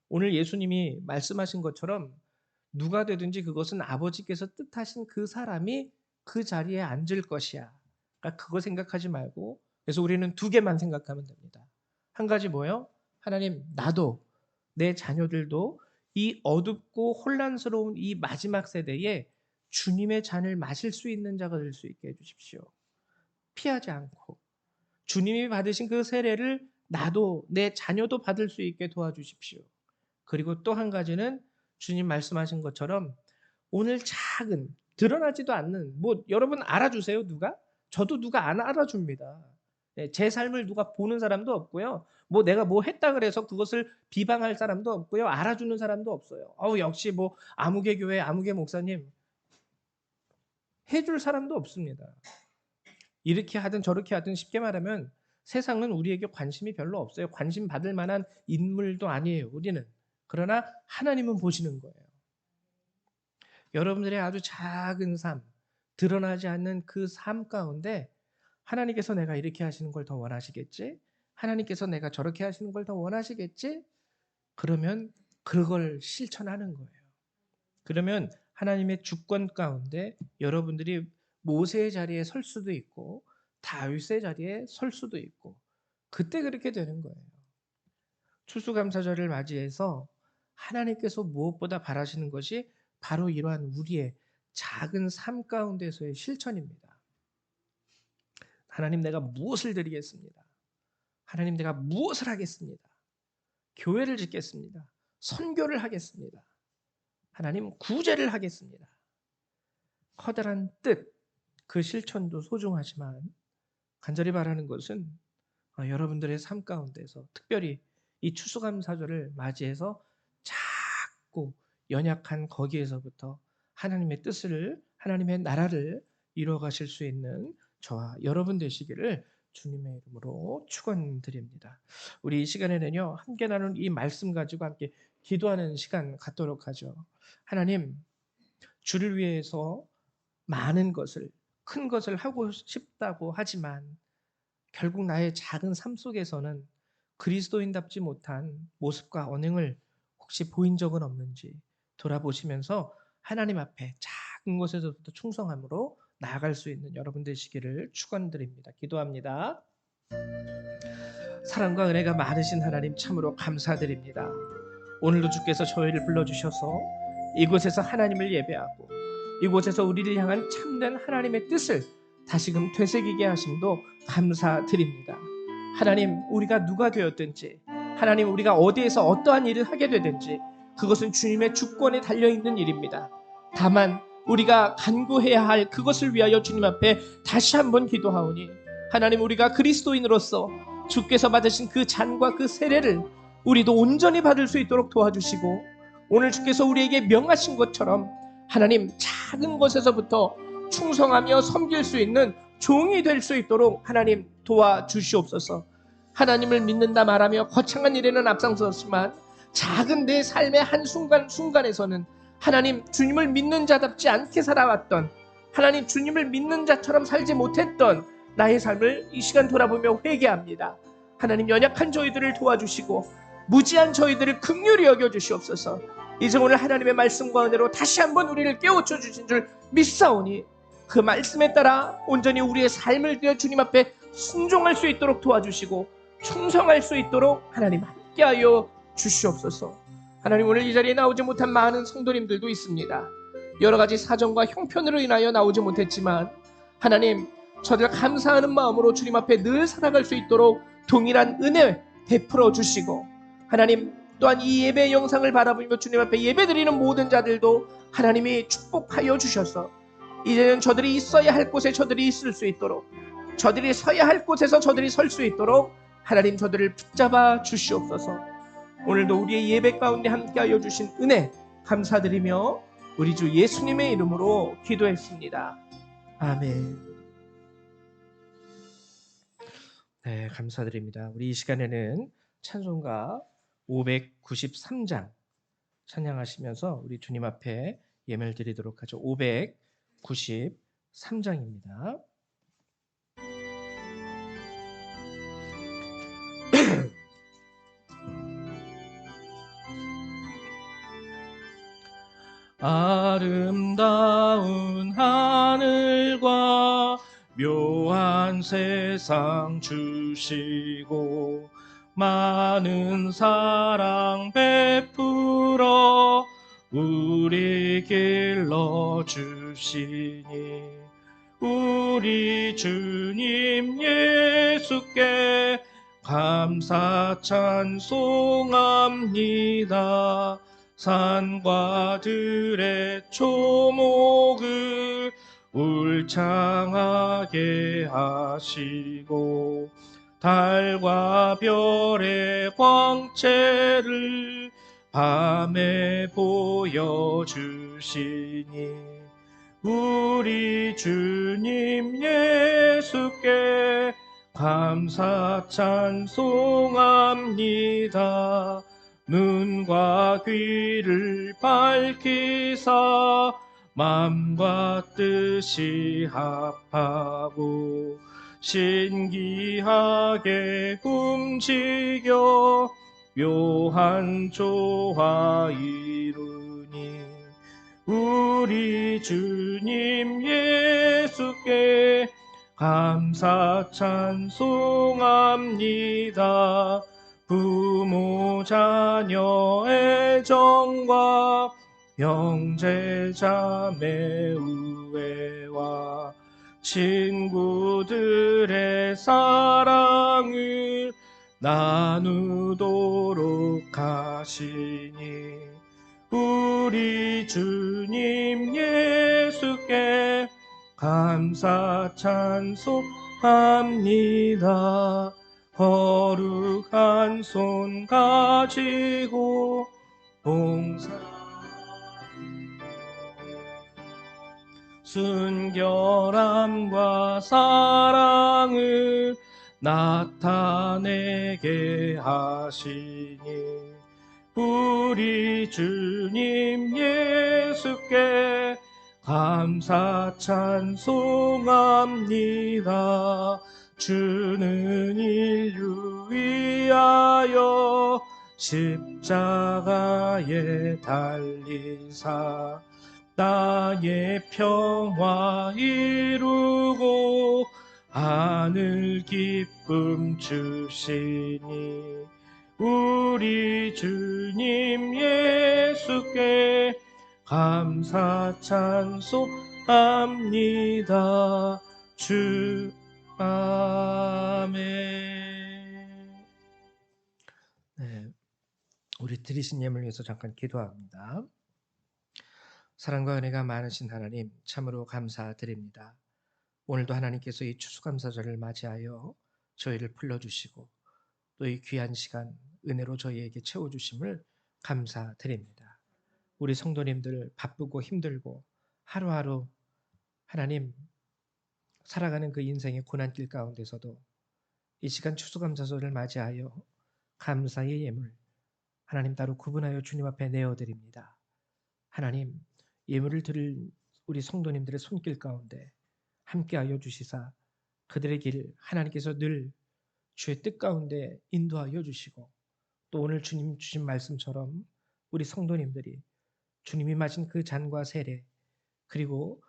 S1: 오늘 예수님이 말씀하신 것처럼 누가 되든지 그것은 아버지께서 뜻하신 그 사람이 그 자리에 앉을 것이야. 그러니까 그거 생각하지 말고 그래서 우리는 두 개만 생각하면 됩니다. 한 가지 뭐예요? 하나님 나도 내 자녀들도 이 어둡고 혼란스러운 이 마지막 세대에 주님의 잔을 마실 수 있는 자가 될 수 있게 해주십시오. 피하지 않고 주님이 받으신 그 세례를 나도 내 자녀도 받을 수 있게 도와주십시오. 그리고 또 한 가지는 주님 말씀하신 것처럼 오늘 작은 드러나지도 않는 뭐 여러분 알아주세요 누가? 저도 누가 안 알아줍니다. 제 삶을 누가 보는 사람도 없고요. 뭐 내가 뭐 했다 그래서 그것을 비방할 사람도 없고요. 알아주는 사람도 없어요. 역시 뭐 아무개 교회 아무개 목사님 해줄 사람도 없습니다. 이렇게 하든 저렇게 하든 쉽게 말하면 세상은 우리에게 관심이 별로 없어요. 관심 받을 만한 인물도 아니에요, 우리는. 그러나 하나님은 보시는 거예요. 여러분들의 아주 작은 삶, 드러나지 않는 그 삶 가운데 하나님께서 내가 이렇게 하시는 걸 더 원하시겠지? 하나님께서 내가 저렇게 하시는 걸 더 원하시겠지? 그러면 그걸 실천하는 거예요. 그러면 하나님의 주권 가운데 여러분들이 모세의 자리에 설 수도 있고 다윗의 자리에 설 수도 있고 그때 그렇게 되는 거예요. 추수감사절을 맞이해서 하나님께서 무엇보다 바라시는 것이 바로 이러한 우리의 작은 삶 가운데서의 실천입니다. 하나님 내가 무엇을 드리겠습니다. 하나님 내가 무엇을 하겠습니다. 교회를 짓겠습니다. 선교를 하겠습니다. 하나님 구제를 하겠습니다. 커다란 뜻, 그 실천도 소중하지만 간절히 바라는 것은 여러분들의 삶 가운데서 특별히 이 추수감사절을 맞이해서 작고 연약한 거기에서부터 하나님의 뜻을 하나님의 나라를 이루어가실 수 있는 저와 여러분 되시기를 주님의 이름으로 축원드립니다. 우리 이 시간에는요 함께 나눈 이 말씀 가지고 함께 기도하는 시간 갖도록 하죠. 하나님 주를 위해서 많은 것을 큰 것을 하고 싶다고 하지만 결국 나의 작은 삶 속에서는 그리스도인답지 못한 모습과 언행을 혹시 보인 적은 없는지 돌아보시면서 하나님 앞에 작은 것에서부터 충성함으로 나아갈 수 있는 여러분 되시기를 축원드립니다. 기도합니다. 사랑과 은혜가 많으신 하나님 참으로 감사드립니다. 오늘도 주께서 저희를 불러주셔서 이곳에서 하나님을 예배하고 이곳에서 우리를 향한 참된 하나님의 뜻을 다시금 되새기게 하심도 감사드립니다. 하나님 우리가 누가 되었든지 하나님 우리가 어디에서 어떠한 일을 하게 되든지 그것은 주님의 주권에 달려있는 일입니다. 다만 우리가 간구해야 할 그것을 위하여 주님 앞에 다시 한번 기도하오니 하나님 우리가 그리스도인으로서 주께서 받으신 그 잔과 그 세례를 우리도 온전히 받을 수 있도록 도와주시고 오늘 주께서 우리에게 명하신 것처럼 하나님 작은 것에서부터 충성하며 섬길 수 있는 종이 될 수 있도록 하나님 도와주시옵소서. 하나님을 믿는다 말하며 거창한 일에는 앞장섰지만 작은 내 삶의 한순간순간에서는 하나님 주님을 믿는 자답지 않게 살아왔던 하나님 주님을 믿는 자처럼 살지 못했던 나의 삶을 이 시간 돌아보며 회개합니다. 하나님 연약한 저희들을 도와주시고 무지한 저희들을 긍휼히 여겨주시옵소서. 이제 오늘 하나님의 말씀과 은혜로 다시 한번 우리를 깨우쳐 주신 줄 믿사오니 그 말씀에 따라 온전히 우리의 삶을 드려 주님 앞에 순종할 수 있도록 도와주시고 충성할 수 있도록 하나님 함께하여 주시옵소서. 하나님, 오늘 이 자리에 나오지 못한 많은 성도님들도 있습니다. 여러 가지 사정과 형편으로 인하여 나오지 못했지만 하나님, 저들 감사하는 마음으로 주님 앞에 늘 살아갈 수 있도록 동일한 은혜 베풀어 주시고, 하나님 또한 이 예배 영상을 바라보며 주님 앞에 예배드리는 모든 자들도 하나님이 축복하여 주셔서 이제는 저들이 있어야 할 곳에 저들이 있을 수 있도록, 저들이 서야 할 곳에서 저들이 설 수 있도록 하나님 저들을 붙잡아 주시옵소서. 오늘도 우리의 예배 가운데 함께하여 주신 은혜 감사드리며 우리 주 예수님의 이름으로 기도했습니다. 아멘. 네, 감사드립니다. 우리 이 시간에는 찬송가 593장 찬양하시면서 우리 주님 앞에 예배를 드리도록 하죠. 593장입니다. 아름다운 하늘과 묘한 세상 주시고 많은 사랑 베풀어 우리 길러 주시니 우리 주님 예수께 감사 찬송합니다. 산과 들의 초목을 울창하게 하시고 달과 별의 광채를 밤에 보여주시니 우리 주님 예수께 감사 찬송합니다. 눈과 귀를 밝히사 마음과 뜻이 합하고 신기하게 움직여 묘한 조화 이루니 우리 주님 예수께 감사 찬송합니다. 부모 자녀 애정과 형제 자매 우애와 친구들의 사랑을 나누도록 하시니 우리 주님 예수께 감사 찬송합니다. 거룩한 손 가지고 봉사 순결함과 사랑을 나타내게 하시니 우리 주님 예수께 감사 찬송합니다. 주는 인류 위하여 십자가에 달리사 땅의 평화 이루고 하늘 기쁨 주시니 우리 주님 예수께 감사 찬송합니다. 주 아멘. 네, 우리 드리신 예물을 위해서 잠깐 기도합니다. 사랑과 은혜가 많으신 하나님, 참으로 감사드립니다. 오늘도 하나님께서 이 추수감사절을 맞이하여 저희를 불러주시고 또 이 귀한 시간 은혜로 저희에게 채워주심을 감사드립니다. 우리 성도님들 바쁘고 힘들고 하루하루 하나님 살아가는 그 인생의 고난길 가운데서도 이 시간 추수감사절을 맞이하여 감사의 예물 하나님 따로 구분하여 주님 앞에 내어드립니다. 하나님, 예물을 드릴 우리 성도님들의 손길 가운데 함께하여 주시사 그들의 길 하나님께서 늘 주의 뜻 가운데 인도하여 주시고 또 오늘 주님 주신 말씀처럼 우리 성도님들이 주님이 마신 그 잔과 세례 그리고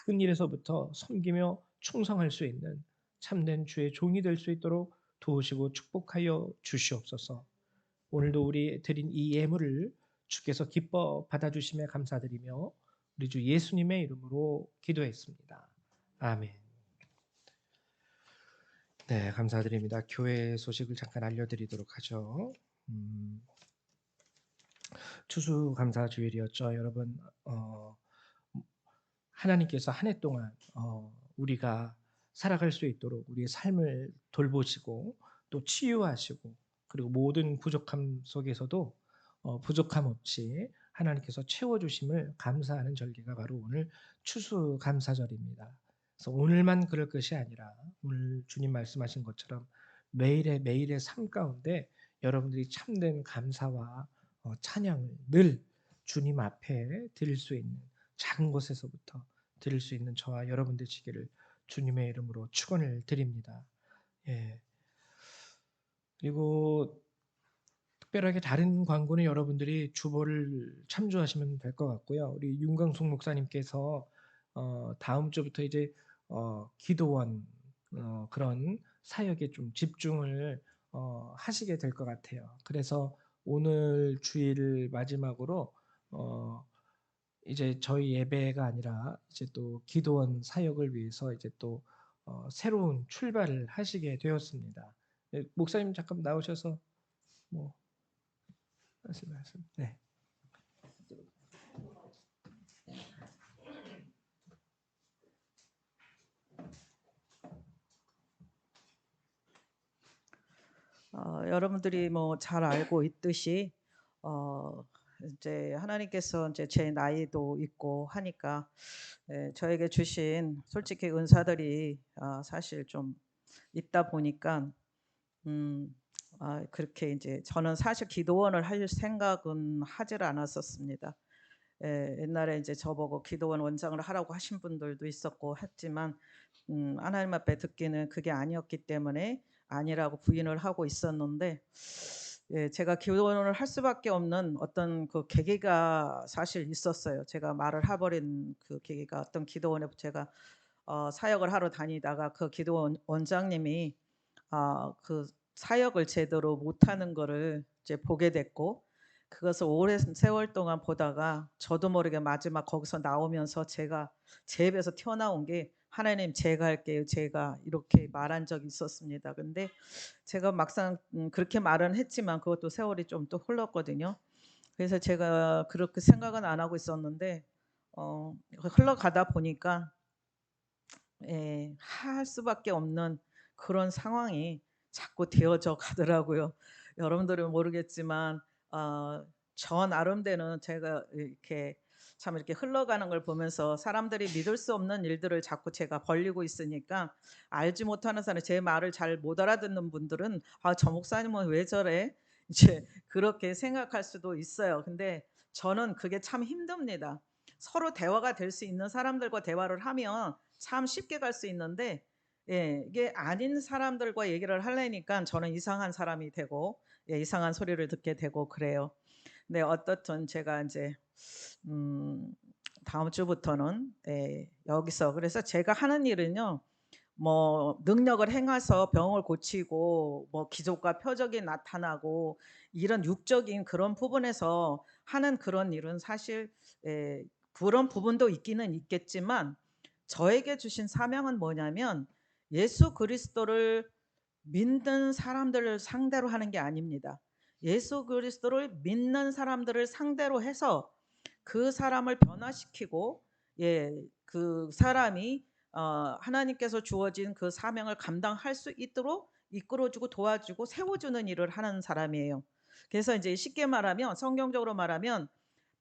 S1: 작은 일에서부터 섬기며 충성할 수 있는 참된 주의 종이 될 수 있도록 도우시고 축복하여 주시옵소서. 오늘도 우리 드린 이 예물을 주께서 기뻐 받아주심에 감사드리며 우리 주 예수님의 이름으로 기도했습니다. 아멘. 네, 감사드립니다. 교회 소식을 잠깐 알려드리도록 하죠. 추수감사 주일이었죠. 여러분, 하나님께서 한 해 동안 우리가 살아갈 수 있도록 우리의 삶을 돌보시고 또 치유하시고 그리고 모든 부족함 속에서도 부족함 없이 하나님께서 채워주심을 감사하는 절기가 바로 오늘 추수감사절입니다. 그래서 오늘만 그럴 것이 아니라 오늘 주님 말씀하신 것처럼 매일의 매일의 삶 가운데 여러분들이 참된 감사와 찬양을 늘 주님 앞에 드릴 수 있는 작은 곳에서부터 드릴 수 있는 저와 여러분 되시기를 주님의 이름으로 축원을 드립니다. 예. 그리고 특별하게 다른 광고는 여러분들이 주보를 참조하시면 될 것 같고요. 우리 윤광숙 목사님께서 다음 주부터 이제 기도원 그런 사역에 좀 집중을 하시게 될 것 같아요. 그래서 오늘 주일 마지막으로 이제 저희 예배가 아니라 이제 또 기도원 사역을 위해서 이제 또 새로운 출발을 하시게 되었습니다. 네, 목사님 잠깐 나오셔서 뭐 말씀. 네.
S3: 여러분들이 뭐 잘 알고 있듯이 이제 하나님께서 이제 제 나이도 있고 하니까 저에게 주신 솔직히 은사들이 사실 좀 있다 보니까 그렇게 이제 저는 사실 기도원을 할 생각은 하질 않았었습니다. 옛날에 이제 저보고 기도원 원장을 하라고 하신 분들도 있었고 했지만 하나님 앞에 듣기는 그게 아니었기 때문에 아니라고 부인을 하고 있었는데 제가 기도원을 할 수밖에 없는 어떤 그 계기가 사실 있었어요. 제가 말을 해버린 그 계기가 어떤 기도원에 제가 사역을 하러 다니다가 그 기도원 원장님이 그 사역을 제대로 못하는 거를 이제 보게 됐고 그것을 오랜 세월 동안 보다가 저도 모르게 마지막 거기서 나오면서 제가 제 입에서 튀어나온 게 "하나님 제가 할게요. 제가." 이렇게 말한 적이 있었습니다. 근데 제가 막상 그렇게 말은 했지만 그것도 세월이 좀 또 흘렀거든요. 그래서 제가 그렇게 생각은 안 하고 있었는데 흘러가다 보니까 할 수밖에 없는 그런 상황이 자꾸 되어져 가더라고요. 여러분들은 모르겠지만 저 나름대로는 제가 이렇게 참 이렇게 흘러가는 걸 보면서 사람들이 믿을 수 없는 일들을 자꾸 제가 벌이고 있으니까 알지 못하는 사람 제 말을 잘 못 알아듣는 분들은 '아 저 목사님은 왜 저래?' 이제 그렇게 생각할 수도 있어요. 근데 저는 그게 참 힘듭니다. 서로 대화가 될 수 있는 사람들과 대화를 하면 참 쉽게 갈 수 있는데 이게 아닌 사람들과 얘기를 하려니까 저는 이상한 사람이 되고 이상한 소리를 듣게 되고 그래요. 네 어떻든 제가 인제 다음 주부터는 여기서 그래서 제가 하는 일은요. 뭐 능력을 행해서 병을 고치고 뭐 기적과 표적이 나타나고 이런 육적인 그런 부분에서 하는 그런 일은 사실 그런 부분도 있기는 있겠지만 저에게 주신 사명은 뭐냐면 예수 그리스도를 믿는 사람들을 상대로 하는 게 아닙니다. 예수 그리스도를 믿는 사람들을 상대로 해서 그 사람을 변화시키고 그 사람이 하나님께서 주어진 그 사명을 감당할 수 있도록 이끌어 주고 도와주고 세워 주는 일을 하는 사람이에요. 그래서 이제 쉽게 말하면 성경적으로 말하면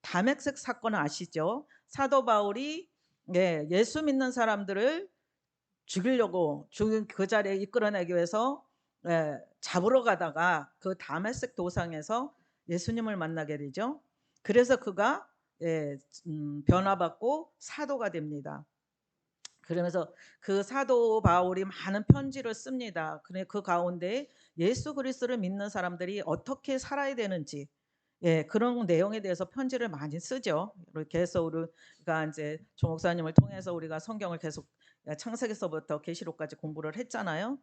S3: 다메섹 사건 아시죠? 사도 바울이 예수 믿는 사람들을 죽이려고 죽은 그 자리에 이끌어내기 위해서 잡으러 가다가 그 다메섹 도상에서 예수님을 만나게 되죠. 그래서 그가 변화받고 사도가 됩니다. 그러면서 그 사도 바울이 많은 편지를 씁니다. 그 가운데 예수 그리스도를 믿는 사람들이 어떻게 살아야 되는지 예, 그런 내용에 대해서 편지를 많이 쓰죠. 이렇게 해서 우리가 이제 조 목사님을 통해서 우리가 성경을 계속 창세기서부터 계시록까지 공부를 했잖아요.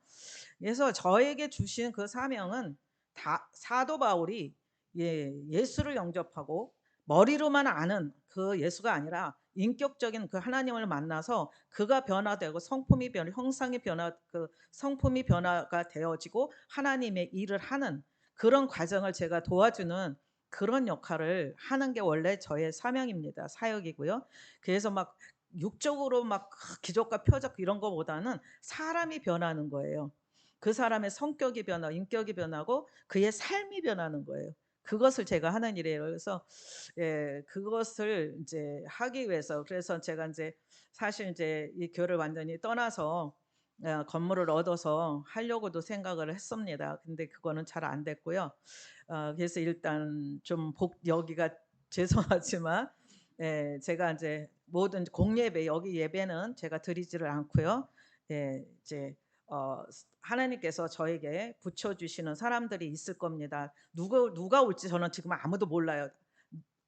S3: 그래서 저에게 주신 그 사명은 다 사도 바울이 예수를 영접하고 머리로만 아는 그 예수가 아니라 인격적인 그 하나님을 만나서 그가 변화되고 성품이 형상이 그 성품이 변화가 되어지고 하나님의 일을 하는 그런 과정을 제가 도와주는 그런 역할을 하는 게 원래 저의 사명입니다. 사역이고요. 그래서 막 육적으로 막 기적과 표적 이런 거보다는 사람이 변하는 거예요. 그 사람의 성격이 인격이 변하고 그의 삶이 변하는 거예요. 그것을 제가 하는 일이에요. 그래서 그것을 이제 하기 위해서 그래서 제가 이제 사실 이제 이 교회를 완전히 떠나서 건물을 얻어서 하려고도 생각을 했습니다. 근데 그거는 잘 안 됐고요. 그래서 일단 좀 여기가 죄송하지만 제가 이제 모든 공예배 여기 예배는 제가 드리지를 않고요. 이제 하나님께서 저에게 붙여 주시는 사람들이 있을 겁니다. 누가 올지 저는 지금 아무도 몰라요.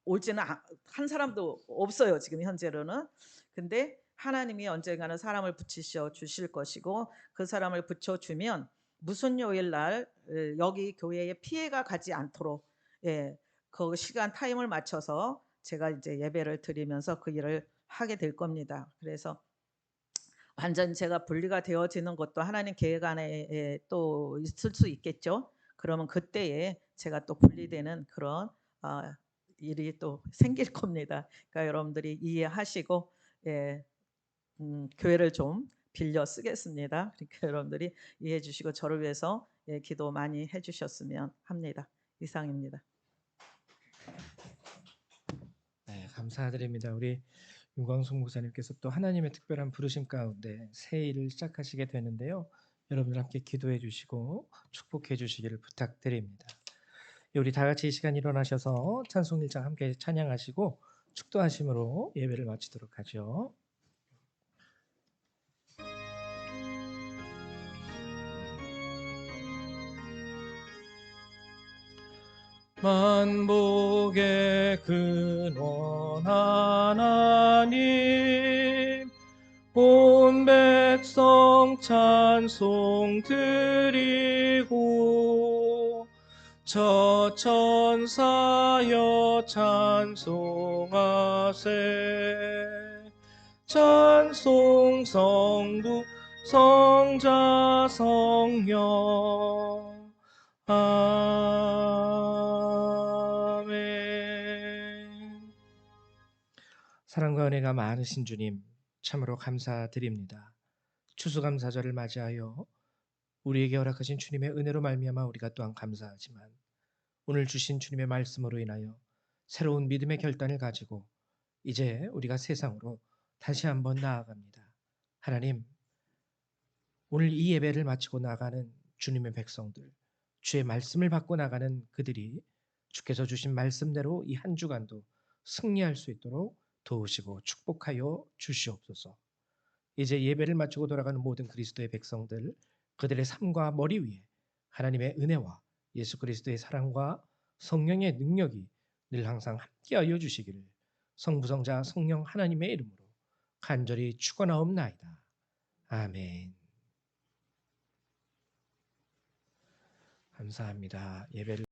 S3: 올지는 한 사람도 없어요, 지금 현재로는. 근데 하나님이 언젠가는 사람을 붙이셔 주실 것이고 그 사람을 붙여 주면 무슨 요일 날 여기 교회에 피해가 가지 않도록 그 시간 타임을 맞춰서 제가 이제 예배를 드리면서 그 일을 하게 될 겁니다. 그래서 완전히 제가 분리가 되어지는 것도 하나님 계획 안에 또 있을 수 있겠죠. 그러면 그때에 제가 또 분리되는 그런 일이 또 생길 겁니다. 그러니까 여러분들이 이해하시고 교회를 좀 빌려 쓰겠습니다. 그러니까 여러분들이 이해해 주시고 저를 위해서 기도 많이 해 주셨으면 합니다. 이상입니다.
S1: 네, 감사드립니다. 우리 윤광숙 목사님께서 또 하나님의 특별한 부르심 가운데 새 일을 시작하시게 되는데요. 여러분들 함께 기도해 주시고 축복해 주시기를 부탁드립니다. 우리 다 같이 이 시간 일어나셔서 찬송 1장 함께 찬양하시고 축도하심으로 예배를 마치도록 하죠. 만복의 근원 하나님 온 백성 찬송 드리고 저 천사여 찬송하세 찬송 성부 성자 성령 아멘. 사랑과 은혜가 많으신 주님 참으로 감사드립니다. 추수감사절을 맞이하여 우리에게 허락하신 주님의 은혜로 말미암아 우리가 또한 감사하지만 오늘 주신 주님의 말씀으로 인하여 새로운 믿음의 결단을 가지고 이제 우리가 세상으로 다시 한번 나아갑니다. 하나님, 오늘 이 예배를 마치고 나가는 주님의 백성들, 주의 말씀을 받고 나가는 그들이 주께서 주신 말씀대로 이 한 주간도 승리할 수 있도록 도우시고 축복하여 주시옵소서. 이제 예배를 마치고 돌아가는 모든 그리스도의 백성들, 그들의 삶과 머리 위에 하나님의 은혜와 예수 그리스도의 사랑과 성령의 능력이 늘 항상 함께하여 주시기를 성부성자 성령 하나님의 이름으로 간절히 축원하옵나이다. 아멘. 감사합니다. 예배를